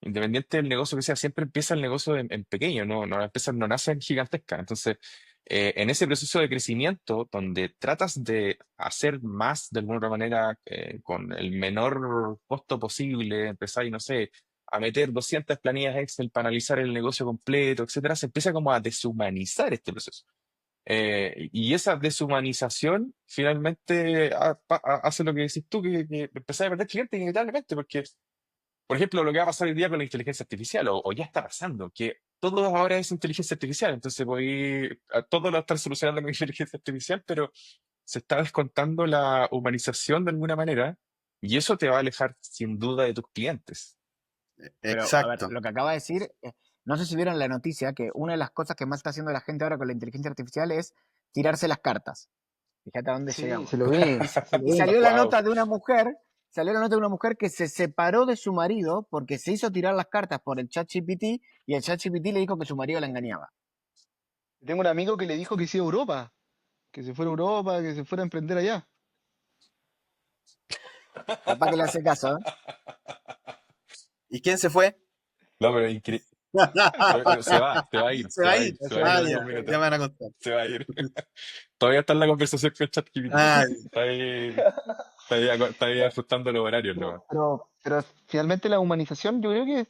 independiente del negocio que sea, siempre empieza el negocio en pequeño, ¿no? No, las empresas no nacen gigantescas. Entonces, en ese proceso de crecimiento, donde tratas de hacer más de alguna otra manera, con el menor costo posible, empezáis, no sé, a meter 200 planillas Excel para analizar el negocio completo, etcétera, se empieza como a deshumanizar este proceso. Y esa deshumanización finalmente hace lo que decís tú, que empezás a perder clientes inevitablemente, porque, por ejemplo, lo que va a pasar hoy día con la inteligencia artificial, o ya está pasando, que todo ahora es inteligencia artificial, entonces todo lo están solucionando con inteligencia artificial, pero se está descontando la humanización de alguna manera, y eso te va a alejar sin duda de tus clientes. Pero, a ver, Exacto. lo que acaba de decir, no sé si vieron la noticia, que una de las cosas que más está haciendo la gente ahora con la inteligencia artificial es tirarse las cartas. Fíjate a dónde Sí, llegamos. se lo vi, se lo Y vi. Wow. salió la nota de una mujer que se separó de su marido porque se hizo tirar las cartas por el ChatGPT y el ChatGPT le dijo que su marido la engañaba. Tengo un amigo que le dijo que se iba a Europa, que se fuera a Europa, que se fuera a emprender allá. Capaz que le hace caso, ¿eh? ¿Y quién se fue? No, pero se va a ir, Se se va a va a ir. ir, se va a ir Ese, Ah, en ya, algún ese. minuto. ya me van a contar. Se va a ir. Todavía está en la conversación con ChatGPT. Ah, Está ahí ajustando los horarios, ¿no? Pero finalmente la humanización, yo creo que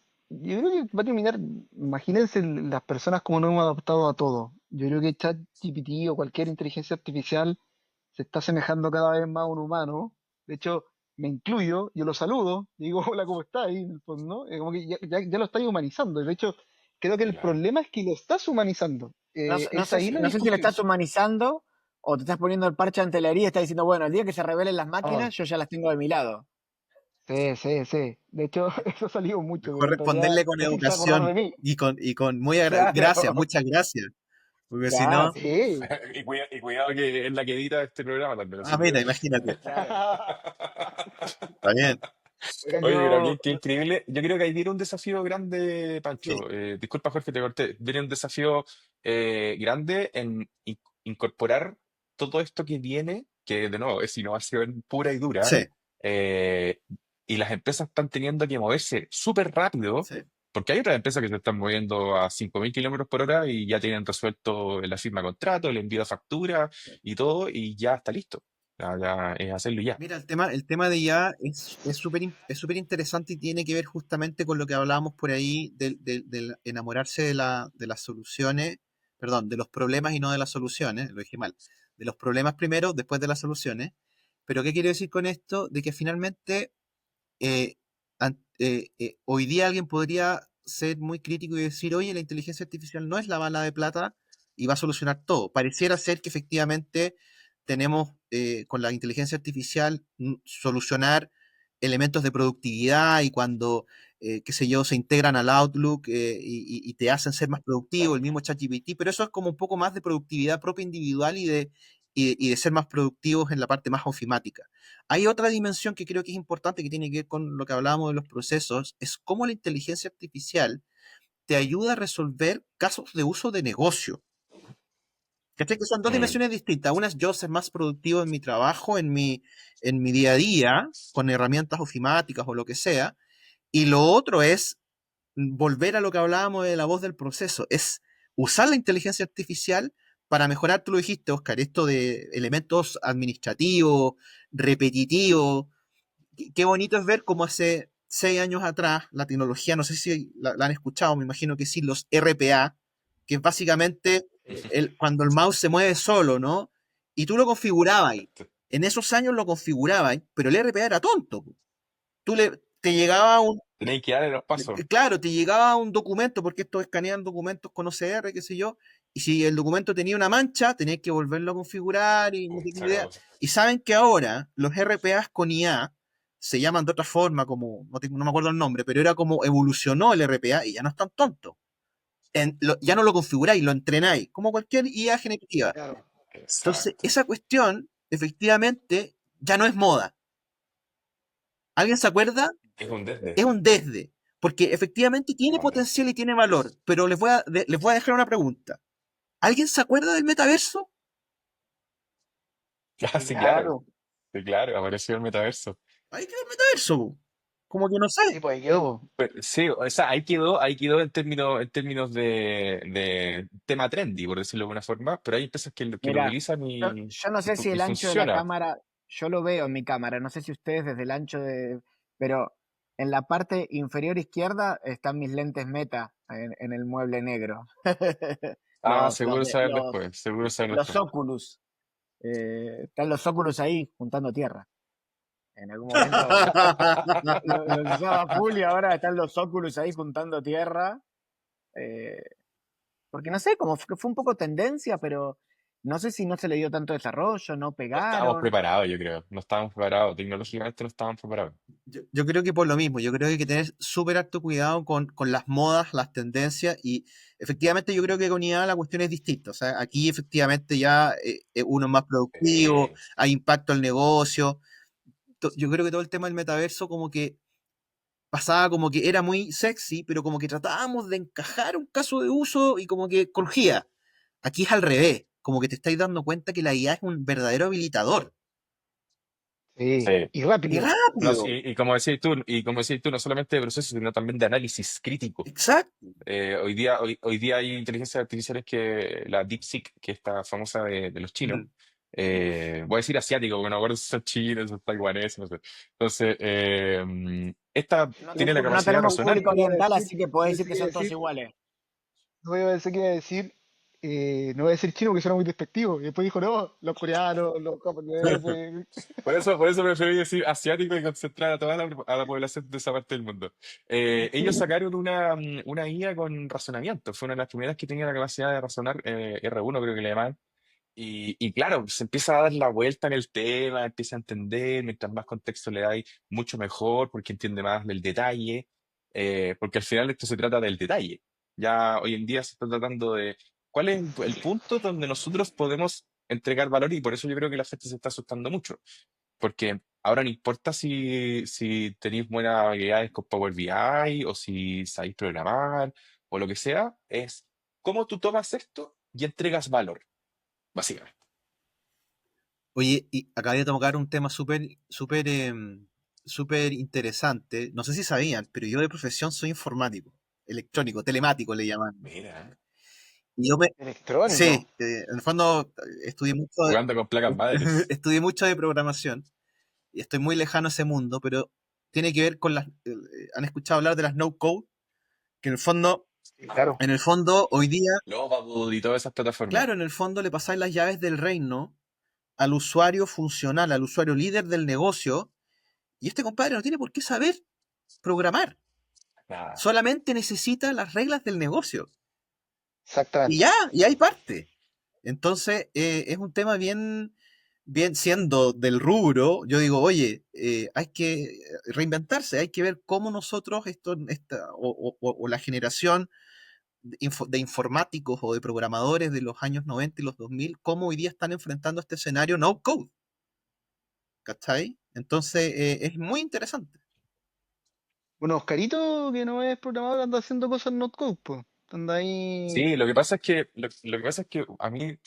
va a terminar, imagínense las personas como nos hemos adaptado a todo. Yo creo que ChatGPT o cualquier inteligencia artificial se está asemejando cada vez más a un humano. De hecho, me incluyo, yo lo saludo, digo, hola, ¿cómo estás? Y en el fondo, como que ya lo estáis humanizando. De hecho, creo que el Claro. problema es que lo estás humanizando. No, no Es sé ahí si, la no sé si le discusión. estás humanizando o te estás poniendo el parche ante la herida y estás diciendo, bueno, el día que se revelen las Ah, máquinas, yo ya las tengo de mi lado. sí, sí, sí. De hecho, eso ha salido mucho, pero mejor en realidad responderle con es que se acordaron de educación mí. y con muy Claro. gracias, muchas gracias. Porque si no, Claro, Sí. Y cuidado que es la que edita este programa también, así que... mira, imagínate. claro. Está bien. Oiga, Oye, pero yo, qué increíble. Yo creo que ahí viene un desafío grande, Sí, Pancho. Disculpa, Jorge, te corté. Viene un desafío grande en incorporar todo esto que viene, que de nuevo es innovación pura y dura, sí, eh, y las empresas están teniendo que moverse súper rápido, sí. porque hay otras empresas que se están moviendo a 5.000 kilómetros por hora y ya tienen resuelto la firma de contrato, el envío de factura y todo, y ya está listo. Ya es hacerlo ya. Mira, el tema de IA es súper interesante y tiene que ver justamente con lo que hablábamos por ahí del enamorarse de las soluciones, perdón, de los problemas y no de las soluciones, lo dije mal, de los problemas primero, después de las soluciones. Pero ¿qué quiero decir con esto? De que finalmente eh, hoy día alguien podría ser muy crítico y decir, oye, la inteligencia artificial no es la bala de plata y va a solucionar todo. Pareciera ser que efectivamente tenemos con la inteligencia artificial solucionar elementos de productividad y cuando, qué sé yo, se integran al Outlook y te hacen ser más productivo, el mismo ChatGPT, pero eso es como un poco más de productividad propia individual y de ser más productivos en la parte más ofimática. Hay otra dimensión que creo que es importante, que tiene que ver con lo que hablábamos de los procesos, es cómo la inteligencia artificial te ayuda a resolver casos de uso de negocio. ¿Cachai? Que son dos Mm. dimensiones distintas. Una es yo ser más productivo en mi trabajo, en mi día a día, con herramientas ofimáticas o lo que sea. Y lo otro es volver a lo que hablábamos de la voz del proceso. Es usar la inteligencia artificial para mejorar, tú lo dijiste, Oscar, esto de elementos administrativos, repetitivos. Qué bonito es ver cómo hace 6 años atrás la tecnología, no sé si la han escuchado, me imagino que sí, los RPA, que es básicamente cuando el mouse se mueve solo, ¿no? Y tú lo configurabas ahí. En esos años lo configurabas, pero el RPA era tonto. Te llegaba Tenéis que darle los pasos. claro, te llegaba un documento, porque estos escanean documentos con OCR, qué sé yo, y si el documento tenía una mancha, tenías que volverlo a configurar y no tenía Se idea. acabó. Y saben que ahora los RPAs con IA se llaman de otra forma, como, no me acuerdo el nombre, pero era como evolucionó el RPA y ya no es tan tonto. Ya no lo configuráis, lo entrenáis, como cualquier IA generativa. claro. Entonces, Exacto. esa cuestión, efectivamente, ya no es moda. ¿Alguien se acuerda? Es un desde. Es un desde, porque efectivamente Es tiene un desde. potencial y tiene valor, pero les voy a dejar una pregunta. ¿Alguien se acuerda del metaverso? Ah, Sí, sí, claro. claro. Sí, claro. Apareció el metaverso. Ahí quedó el metaverso. Como que no Sí, sé. pues ahí quedó, Sí, o sea, ahí quedó en términos de tema trendy, por decirlo de alguna forma, pero hay empresas que lo Mira, utilizan yo no sé si y el ancho de la funciona. cámara, yo lo veo en mi cámara, no sé si ustedes desde el ancho de, pero en la parte inferior izquierda están mis lentes Meta en el mueble negro. Ah, seguro saber Los, después, seguro saber los después. Oculus, están los Oculus ahí juntando tierra. En algún momento los usaba full y ahora están los Oculus ahí juntando tierra. eh, Porque no sé, como que fue un poco tendencia, pero no sé si no se le dio tanto desarrollo, no No estábamos pegaron. preparados, yo creo. No estábamos preparados. Tecnológicamente no estábamos preparados. Yo creo que por lo mismo, yo creo que hay que tener súper alto cuidado con las modas, las tendencias y efectivamente yo creo que con IA la cuestión es distinta. O sea, aquí efectivamente ya uno es más productivo, Eh, hay impacto al negocio. Yo creo que todo el tema del metaverso como que pasaba como que era muy sexy, pero como que tratábamos de encajar un caso de uso y como que crujía. Aquí es al revés, como que te estáis dando cuenta que la IA es un verdadero habilitador. sí. sí. Y Y rápido. No, rápido. y como decías tú, no solamente de procesos, sino también de análisis crítico. Exacto. Hoy día hay inteligencias artificiales que la DeepSeek, que es esta famosa de los chinos, Ujú. voy a decir asiático, porque no me acuerdo si son chinos, son taiwaneses, no sé. Entonces, esta No, tiene la no capacidad de tenemos razonar. público No iba a oriental, decir, así que yo podés decir pensé que que iba a son todos decir, iguales. no iba a decir que iba a decir, no voy a decir chino porque suena muy despectivo. Y después dijo, no, los coreanos, los japoneses. Por eso preferí decir asiático y concentrar a toda la población de esa parte del mundo. Ellos sacaron una IA con razonamiento. Fue una de las primeras que tenía la capacidad de razonar, R1 creo que le llaman. Y claro, se empieza a dar la vuelta en el tema, empieza a entender, mientras más contexto le dais, mucho mejor, porque entiende más del detalle, porque al final esto se trata del detalle. Ya hoy en día se está tratando cuál es el punto donde nosotros podemos entregar valor y por eso yo creo que la gente se está asustando mucho. Porque ahora no importa si tenéis buenas habilidades con Power BI o si sabéis programar o lo que sea, es cómo tú tomas esto y entregas valor, básicamente. Oye, y acabé de tocar un tema súper interesante. No sé si sabían, pero yo de profesión soy informático, electrónico, telemático le llaman. Mira, Y yo me, Electrónico. sí, en el fondo estudié mucho jugando con placas madres. estudié mucho de programación y estoy muy lejano a ese mundo, pero tiene que ver con ¿han escuchado hablar de las no code? Que Sí, claro. en el fondo hoy día, Lovable y todas esas plataformas. claro, en el fondo le pasáis las llaves del reino al usuario funcional, al usuario líder del negocio, y este compadre no tiene por qué saber programar, Nada. solamente necesita las reglas del negocio. Y Exactamente. ya, y ahí parte. Entonces, es un tema bien siendo del rubro, yo digo, oye, hay que reinventarse, hay que ver cómo nosotros, o la generación de informáticos o de programadores de los años 90 y los 2000, cómo hoy día están enfrentando este escenario no code, ¿cachai? Entonces, es muy interesante. Bueno, Oscarito, que no es programador, anda haciendo cosas no code, pues. Anda ahí. Sí, lo que pasa es que, lo que pasa es que a mí,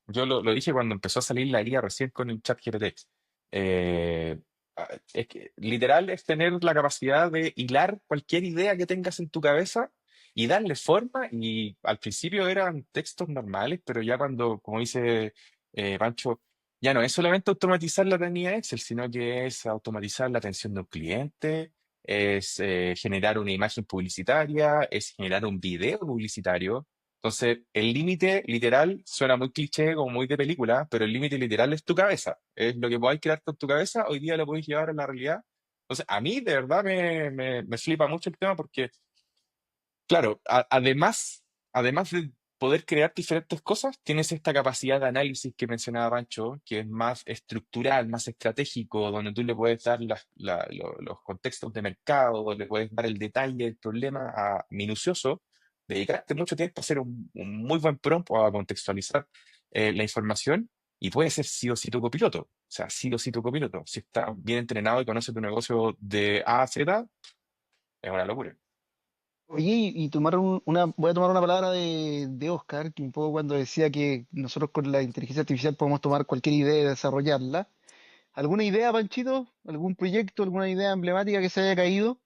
yo lo dije cuando empezó a salir la IA recién con el chat GPT. Eh, es que literal es tener la capacidad de hilar cualquier idea que tengas en tu cabeza y darle forma. Y al principio eran textos normales, pero ya cuando, como dice Pancho, ya no es solamente automatizar la planilla Excel, sino que es automatizar la atención de un cliente, es generar una imagen publicitaria, es generar un video publicitario. Entonces, el límite literal suena muy cliché, como muy de película, pero el límite literal es tu cabeza. Es lo que podáis crear con tu cabeza, hoy día lo podéis llevar a la realidad. Entonces, a mí de verdad me flipa mucho el tema porque claro, además de poder crear diferentes cosas, tienes esta capacidad de análisis que mencionaba Pancho, que es más estructural, más estratégico, donde tú le puedes dar los contextos de mercado, le puedes dar el detalle del problema minucioso, dedicarte mucho tiempo a hacer un muy buen prompt o a contextualizar la información y puede ser sí o sí tu copiloto. O sea, sí o sí tu copiloto. Si estás bien entrenado y conoces tu negocio de A a Z, es una locura. Oye, y tomar voy a tomar una palabra de Oscar, que un poco cuando decía que nosotros con la inteligencia artificial podemos tomar cualquier idea y desarrollarla. ¿Alguna idea, Panchito? ¿Algún proyecto, alguna idea emblemática que se haya caído?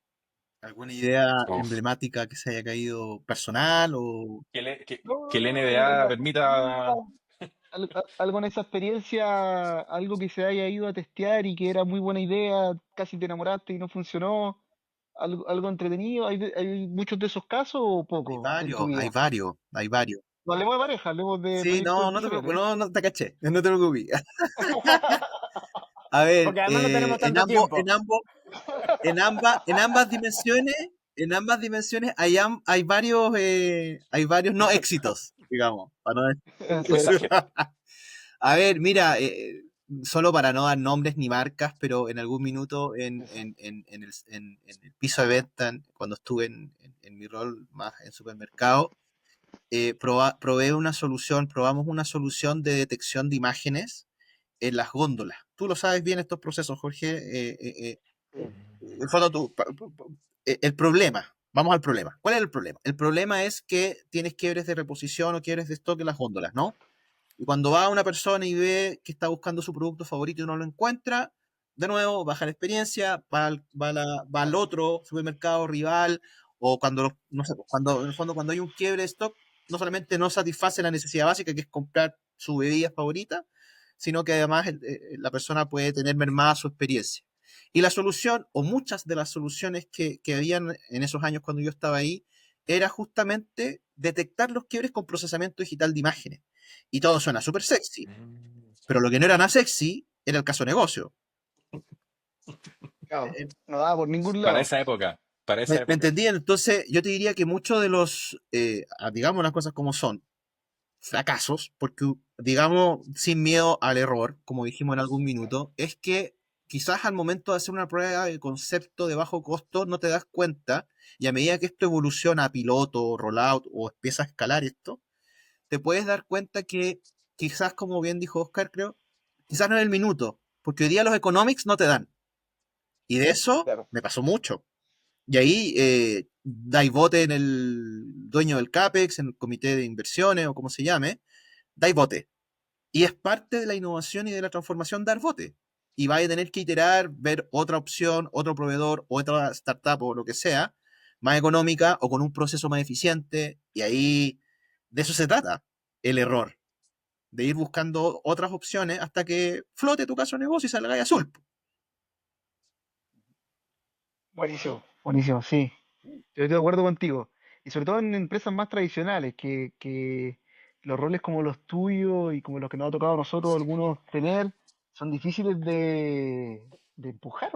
¿Alguna idea Uf. emblemática que se haya caído personal o Que el No, NDA permita. algo en esa experiencia, algo que se haya ido a testear y que era muy buena idea, casi te enamoraste y no funcionó, algo entretenido. ¿Hay muchos de esos casos o hay pocos en tu varios, hay vida? varios, hay varios? No hablemos de pareja, hablemos de Sí, proyectos no, no te preocupes, empresariales. no, no te caché, no te preocupes. A ver, Porque además no tenemos en tanto ambos, tiempo. en ambas dimensiones hay varios no éxitos, digamos, para no En serio. decir. A ver, mira, solo para no dar nombres ni marcas, pero en algún minuto en el piso de venta, cuando estuve en mi rol más en supermercado, probamos una solución de detección de imágenes en las góndolas. Tú lo sabes bien estos procesos, Jorge. En el fondo el problema, vamos al problema. ¿Cuál es el problema? El problema es que tienes quiebres de reposición o quiebres de stock en las góndolas, ¿no? Y cuando va una persona y ve que está buscando su producto favorito y no lo encuentra, de nuevo, baja la experiencia, va al otro supermercado rival, o no sé, en el fondo, cuando hay un quiebre de stock, no solamente no satisface la necesidad básica, que es comprar su bebida favorita, sino que además la persona puede tener mermada su experiencia. Y la solución, o muchas de las soluciones que habían en esos años cuando yo estaba ahí, era justamente detectar los quiebres con procesamiento digital de imágenes. Y todo suena súper sexy. Pero lo que no era nada sexy era el caso negocio. Claro, Eh, no daba por ningún Para lado. esa época, para esa ¿Me época. entendí? Entonces, yo te diría que muchos de los, digamos las cosas como son, fracasos, porque digamos sin miedo al error, como dijimos en algún minuto, es que quizás al momento de hacer una prueba de concepto de bajo costo no te das cuenta y a medida que esto evoluciona a piloto, rollout o empieza a escalar esto, te puedes dar cuenta que quizás, como bien dijo Oscar, creo, quizás no en el minuto, porque hoy día los economics no te dan. Y de eso Claro. me pasó mucho. Y ahí dais bote en el dueño del CAPEX, en el comité de inversiones o como se llame, dais bote. Y es parte de la innovación y de la transformación dar bote. Y vais a tener que iterar, ver otra opción, otro proveedor, otra startup o lo que sea, más económica o con un proceso más eficiente. Y ahí de eso se trata, el error. De ir buscando otras opciones hasta que flote tu caso de negocio y salga azul. Buenísimo, buenísimo, sí. Yo estoy de acuerdo contigo. Y sobre todo en empresas más tradicionales, que los roles como los tuyos y como los que nos ha tocado a nosotros algunos tener, son difíciles de empujar.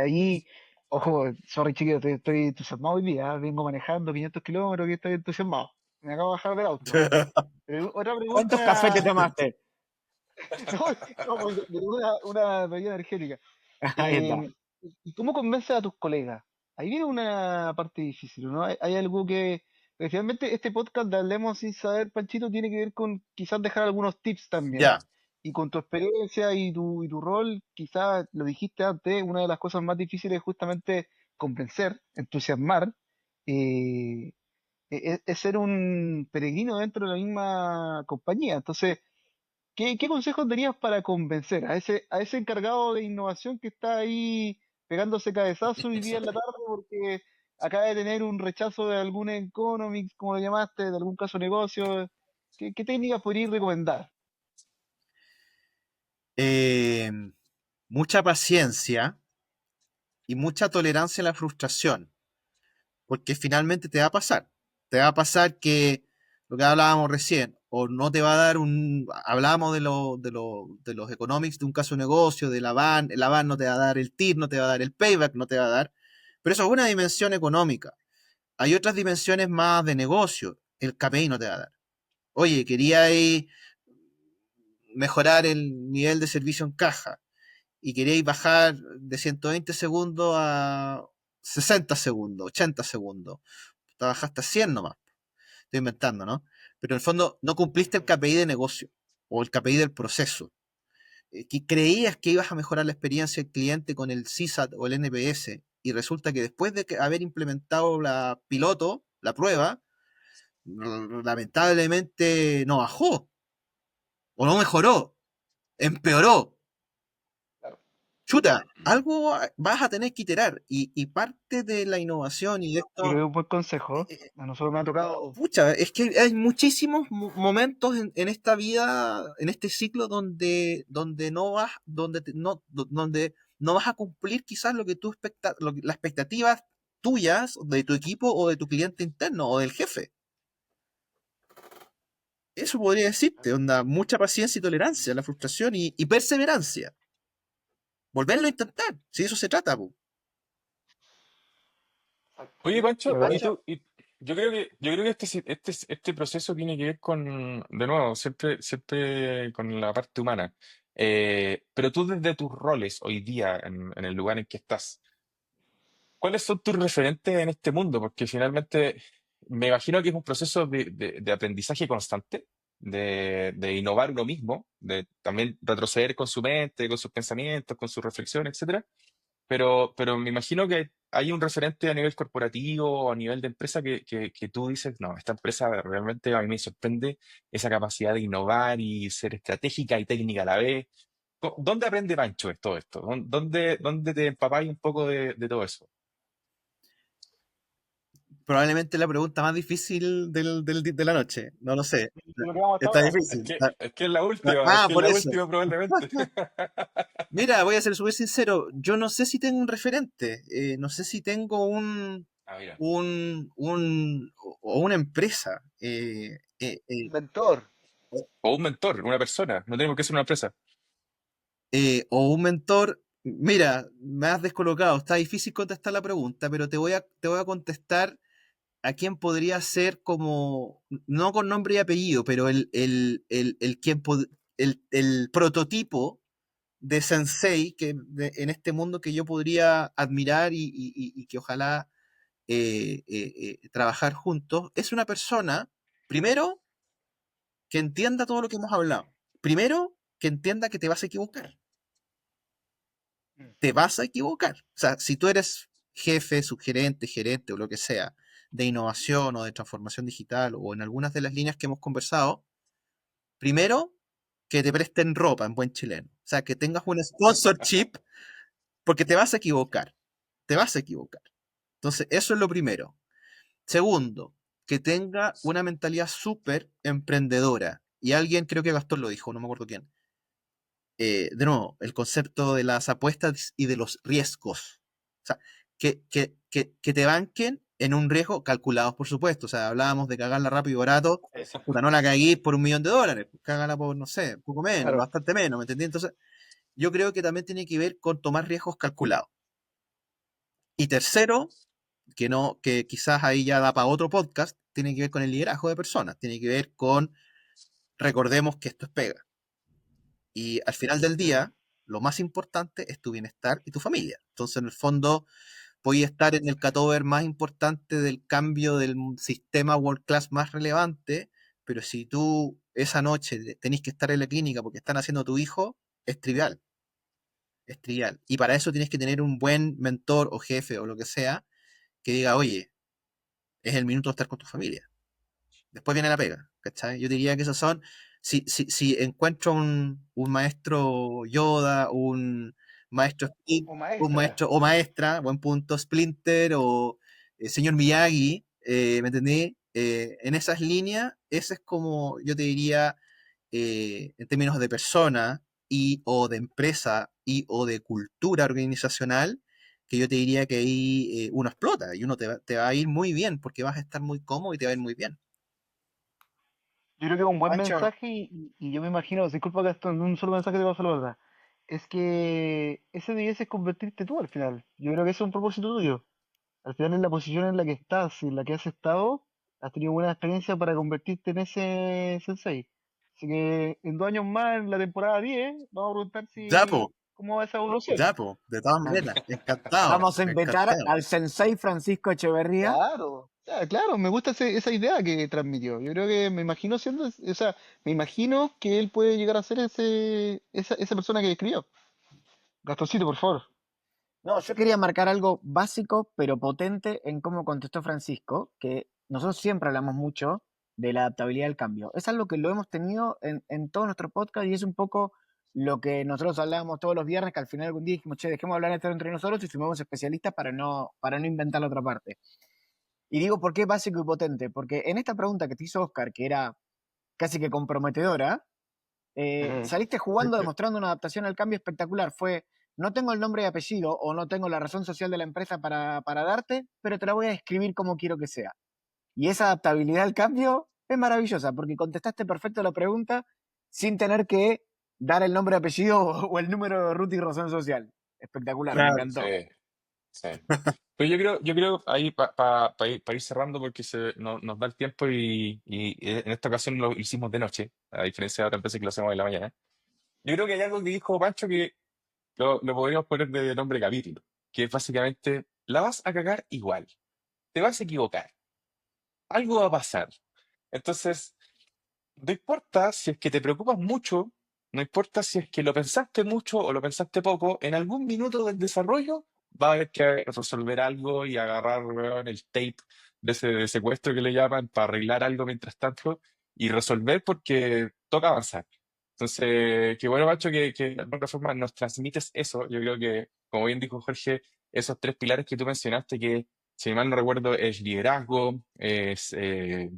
Ahí, ojo, sorry chiquillos, estoy entusiasmado hoy día. Vengo manejando 500 kilómetros y estoy entusiasmado. Me acabo de bajar del auto. Pero otra ¿Cuántos cafés te pregunta, tomaste? no, no, porque me tomé una bebida energética. Ahí está. ¿Y cómo convences a tus colegas? Ahí viene una parte difícil, ¿no? Hay algo que, especialmente este podcast de Hablemos sin saber, Panchito, tiene que ver con quizás dejar algunos tips también. Ya. Y con tu experiencia y tu rol, quizás lo dijiste antes, una de las cosas más difíciles es justamente convencer, entusiasmar, eh, es ser un peregrino dentro de la misma compañía. Entonces, ¿qué consejos darías para convencer a ese encargado de innovación que está ahí pegándose cabezazo hoy día en la tarde porque acaba de tener un rechazo de algún economics, como lo llamaste, de algún caso de negocio? ¿Qué técnicas podrías recomendar? Eh, mucha paciencia y mucha tolerancia a la frustración, porque finalmente te va a pasar. Te va a pasar que lo que hablábamos recién, o no te va a dar un. Hablábamos de los economics de un caso de negocio, de la van no te va a dar el TIR, no te va a dar el payback, no te va a dar. Pero eso es una dimensión económica. Hay otras dimensiones más de negocio. El KPI no te va a dar. Oye, quería mejorar el nivel de servicio en caja y queréis bajar de 120 segundos a 60 segundos, 80 segundos. Te bajaste a 100 nomás. Estoy inventando, ¿no? Pero en el fondo no cumpliste el KPI de negocio o el KPI del proceso. Que creías que ibas a mejorar la experiencia del cliente con el CSAT o el NPS y resulta que después de haber implementado la piloto, la prueba, lamentablemente no bajó o no mejoró, empeoró. Claro. Chuta, algo vas a tener que iterar y parte de la innovación y de Yo creo que esto, es un buen consejo. eh, A nosotros nos ha tocado. pucha, es que hay muchísimos momentos en esta vida, en este ciclo donde no vas, donde no vas a cumplir quizás lo que tú las expectativas tuyas, de tu equipo o de tu cliente interno o del jefe. Eso podría decirte, onda, mucha paciencia y tolerancia a la frustración y perseverancia. Volverlo a intentar, si eso se trata, po. Oye, Me Pancho, y parece. tú, yo creo que este proceso tiene que ver con, de nuevo, siempre con la parte humana. Pero tú desde tus roles hoy día, en el lugar en que estás, ¿cuáles son tus referentes en este mundo? Porque finalmente me imagino que es un proceso de aprendizaje constante, de innovar uno mismo, de también retroceder con su mente, con sus pensamientos, con sus reflexiones, etcétera. Pero me imagino que hay un referente a nivel corporativo o a nivel de empresa que tú dices, no, esta empresa realmente a mí me sorprende esa capacidad de innovar y ser estratégica y técnica a la vez. ¿Dónde aprende Pancho todo esto? ¿Dónde te empapáis un poco de todo eso? Probablemente la pregunta más difícil de la noche. No lo sé. Lo que vamos hasta Está ahora. Es difícil. que, es que es la última, es que es Por la eso. última probablemente. Mira, voy a ser súper sincero. Yo no sé si tengo un referente. No sé si tengo Ah, mira. o una empresa. Mentor. O un mentor, una persona, no tenemos que ser una empresa. O un mentor. Mira, me has descolocado. Está difícil contestar la pregunta, pero te voy a contestar a quién podría ser como, no con nombre y apellido, pero el prototipo de sensei en este mundo que yo podría admirar y que ojalá trabajar juntos, es una persona, primero, que entienda todo lo que hemos hablado. Primero, que entienda que te vas a equivocar. Te vas a equivocar. O sea, si tú eres jefe, subgerente, gerente o lo que sea, de innovación o de transformación digital o en algunas de las líneas que hemos conversado, primero, que te presten ropa en buen chileno. O sea, que tengas un sponsorship porque te vas a equivocar. Te vas a equivocar. Entonces, eso es lo primero. Segundo, que tenga una mentalidad súper emprendedora. Y alguien, creo que Gastón lo dijo, no me acuerdo quién. De nuevo, el concepto de las apuestas y de los riesgos. O sea, que te banquen en un riesgo calculado, por supuesto. O sea, hablábamos de cagarla rápido y barato. Eso. Puta, no la cagué por $1.000.000. Cágala por, no sé, poco menos, Claro. bastante menos, ¿me entendí? Entonces, yo creo que también tiene que ver con tomar riesgos calculados. Y tercero, que quizás ahí ya da para otro podcast, tiene que ver con el liderazgo de personas, tiene que ver con, recordemos que esto es pega. Y al final del día, lo más importante es tu bienestar y tu familia. Entonces, en el fondo, voy a estar en el cutover más importante del cambio del sistema world class más relevante, pero si tú esa noche tenés que estar en la clínica porque están haciendo a tu hijo, es trivial, es trivial. Y para eso tienes que tener un buen mentor o jefe o lo que sea que diga, oye, es el minuto de estar con tu familia. Después viene la pega, ¿cachai? Yo diría que esos son, si encuentro un maestro Yoda, un maestro Split, O un maestra. maestro o maestra, buen punto, Splinter o señor Miyagi, ¿me entendí? En esas líneas, ese es como, yo te diría, en términos de persona y o de empresa y o de cultura organizacional, que yo te diría que ahí uno explota y uno te va a ir muy bien porque vas a estar muy cómodo y te va a ir muy bien. Yo creo que es un buen Pancho, mensaje y yo me imagino, disculpa Gastón, un solo mensaje te paso la verdad. Es que ese debiese convertirte tú al final. Yo creo que ese es un propósito tuyo. Al final en la posición en la que estás y en la que has estado, has tenido buena experiencia para convertirte en ese sensei. Así que en 2 años más, en la temporada 10 vamos a preguntar Ya, po, si cómo va esa evolución. de todas maneras, encantado, vamos a invitar encantado. al Sensei Francisco Echeverría. Claro, claro, me gusta esa idea que transmitió. Yo creo que me imagino siendo, o sea, me imagino que él puede llegar a ser esa persona que escribió. Gastoncito, por favor. No, yo quería marcar algo básico pero potente en cómo contestó Francisco, que nosotros siempre hablamos mucho de la adaptabilidad al cambio. Es algo que lo hemos tenido en todos nuestros podcasts y es un poco lo que nosotros hablábamos todos los viernes, que al final algún día dijimos, che, dejemos de hablar esto entre nosotros y sumemos especialistas para no inventar la otra parte. Y digo, ¿por qué básico y potente? Porque en esta pregunta que te hizo Oscar, que era casi que comprometedora, Ujú. saliste jugando demostrando una adaptación al cambio espectacular. Fue, no tengo el nombre y apellido o no tengo la razón social de la empresa para darte, pero te la voy a describir como quiero que sea. Y esa adaptabilidad al cambio es maravillosa porque contestaste perfecto la pregunta sin tener que dar el nombre y apellido o el número de ruta y razón social. Espectacular, me Claro. Sí, encantó. sí. Pero yo creo ahí para ir cerrando porque nos da el tiempo y en esta ocasión lo hicimos de noche, a diferencia de otras veces que lo hacemos en la mañana. Yo creo que hay algo que dijo Pancho que lo podríamos poner de nombre capítulo, que es básicamente, la vas a cagar igual, te vas a equivocar, algo va a pasar. Entonces, no importa si es que te preocupas mucho, no importa si es que lo pensaste mucho o lo pensaste poco, en algún minuto del desarrollo va a haber que resolver algo y agarrar, weón, el tape de ese de secuestro que le llaman para arreglar algo mientras tanto y resolver porque toca avanzar. Entonces, qué bueno, macho, que de alguna forma nos transmites eso. Yo creo que, como bien dijo Jorge, esos tres pilares que tú mencionaste, que si mal no recuerdo es liderazgo, es ¿se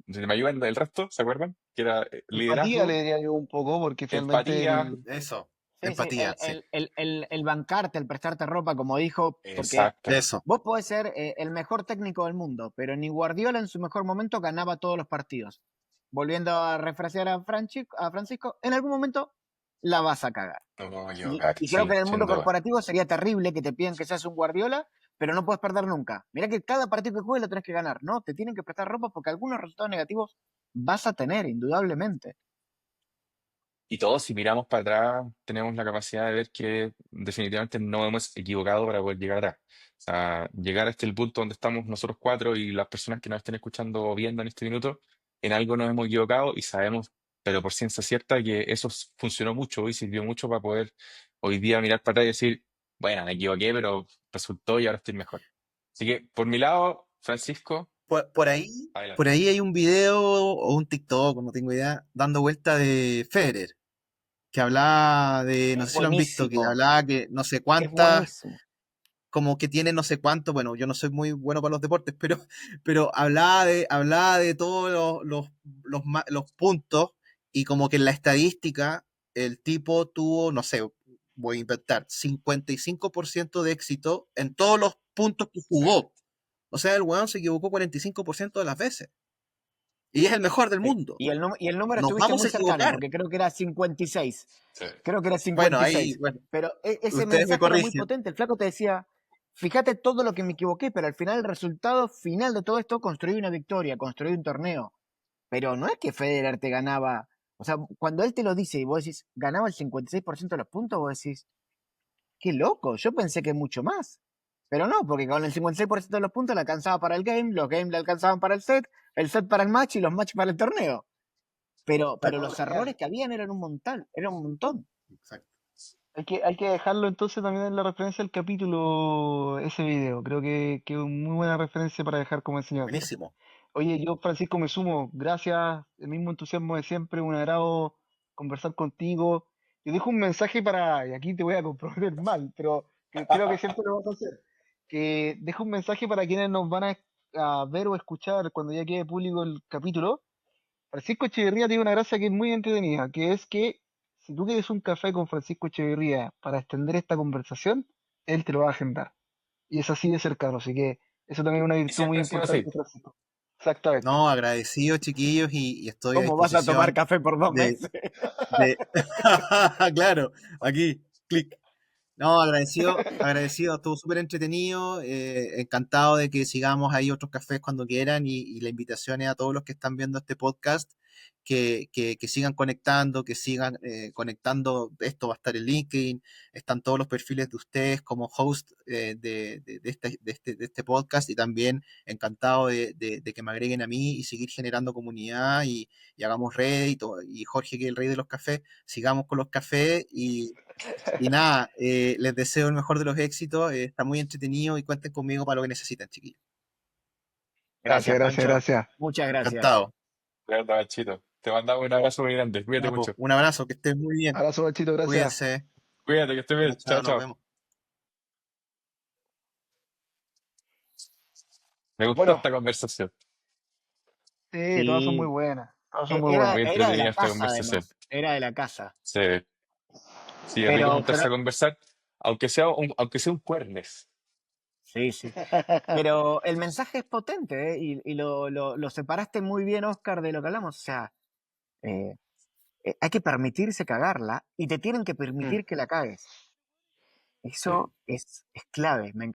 me ayudan el resto? ¿Se acuerdan? Que era Empatía liderazgo, le diría yo un poco, porque finalmente empatía. Eso, Sí, sí, empatía, sí. el bancarte, el prestarte ropa, como dijo, porque Exacto. Eso. vos podés ser el mejor técnico del mundo, pero ni Guardiola en su mejor momento ganaba todos los partidos. Volviendo a refrasear a Francisco, en algún momento la vas a cagar. No me voy a equivocar, Y creo que sí, en el sin mundo duda. corporativo sería terrible que te pidan que seas un Guardiola, pero no puedes perder nunca. Mirá que cada partido que juegues lo tenés que ganar, ¿no? Te tienen que prestar ropa porque algunos resultados negativos vas a tener, indudablemente. Y todos, si miramos para atrás, tenemos la capacidad de ver que definitivamente no hemos equivocado para poder llegar a. O sea, llegar hasta el punto donde estamos nosotros cuatro y las personas que nos estén escuchando o viendo en este minuto, en algo nos hemos equivocado y sabemos, pero por ciencia cierta, que eso funcionó mucho y sirvió mucho para poder hoy día mirar para atrás y decir, bueno, me equivoqué, pero resultó y ahora estoy mejor. Así que, por mi lado, Francisco, Por adelante. ahí hay un video o un TikTok, no tengo idea, dando vuelta de Federer, que hablaba de, no Es sé si lo han visto, que buenísimo, hablaba que no sé es cuántas, buenísimo. como que tiene no sé cuánto, bueno, yo no soy muy bueno para los deportes, pero hablaba de todos los puntos y como que en la estadística el tipo tuvo, no sé, voy a inventar, 55% de éxito en todos los puntos que jugó. O sea, el weón se equivocó 45% de las veces. Y es el mejor del Sí. mundo. Y el número Nos estuviste vamos muy a cercano, equivocar. porque creo que era 56. Sí. Creo que era Bueno, 56. ahí, bueno, Pero ese ustedes me mensaje era muy corrigen. potente. El flaco te decía, fíjate todo lo que me equivoqué, pero al final el resultado final de todo esto, construí una victoria, construí un torneo. Pero no es que Federer te ganaba. O sea, cuando él te lo dice y vos decís, ganaba el 56% de los puntos, vos decís, qué loco, yo pensé que mucho más. Pero no, porque con el 56% de los puntos le alcanzaba para el game, los games le alcanzaban para el set para el match y los match para el torneo. Pero No, los genial. errores que habían eran un montón. Exacto. Hay que dejarlo entonces también en la referencia del capítulo, ese video. Creo que es una muy buena referencia para dejar como enseñanza. Buenísimo. Oye, yo, Francisco, me sumo. Gracias, el mismo entusiasmo de siempre, un agrado conversar contigo. Yo dejo un mensaje y aquí te voy a comprometer mal, pero que creo que siempre lo vas a hacer. Que dejo un mensaje para quienes nos van a ver o escuchar cuando ya quede público el capítulo. Francisco Echeverría tiene una gracia que es muy entretenida, que es que si tú quieres un café con Francisco Echeverría para extender esta conversación, él te lo va a agendar. Y es así de cercano, así que eso también es una Y virtud muy siempre ha sido así. importante, Francisco. Exactamente. No, agradecido, chiquillos, y estoy a ¿Cómo vas a tomar disposición café por 2 meses? de, de... Claro, aquí, clic. No, agradecido, estuvo súper entretenido, encantado de que sigamos ahí otros cafés cuando quieran y la invitación es a todos los que están viendo este podcast que sigan conectando, que sigan conectando, esto va a estar en LinkedIn, están todos los perfiles de ustedes como host de este podcast y también encantado de que me agreguen a mí y seguir generando comunidad y hagamos red y Jorge que es el rey de los cafés, sigamos con los cafés y nada, les deseo el mejor de los éxitos. Está muy entretenido y cuenten conmigo para lo que necesiten, chiquillos. Gracias, Gracias, gracias, Pancho. gracias. Muchas gracias. Encantado. Claro, Chito. Te mandamos un abrazo muy grande. Cuídate Ya, pues, mucho. un abrazo, que estén muy bien. Abrazo, Bachito, gracias. Cuídense. Cuídate, que estés Chao, bien. Chao, chao, nos chao. vemos. Me gustó Bueno, esta conversación. sí, todas son muy Sí, buenas. Todas son muy buenas. Muy era de entretenida la esta casa conversación. además, era de la casa. Sí, sí, es rico Pero juntarse a conversar, aunque sea un cuernes. sí, sí. Pero el mensaje es potente, ¿eh? Y lo separaste muy bien, Oscar, de lo que hablamos. O sea, eh, hay que permitirse cagarla y te tienen que Mm. permitir que la cagues. Sí. Eso es clave.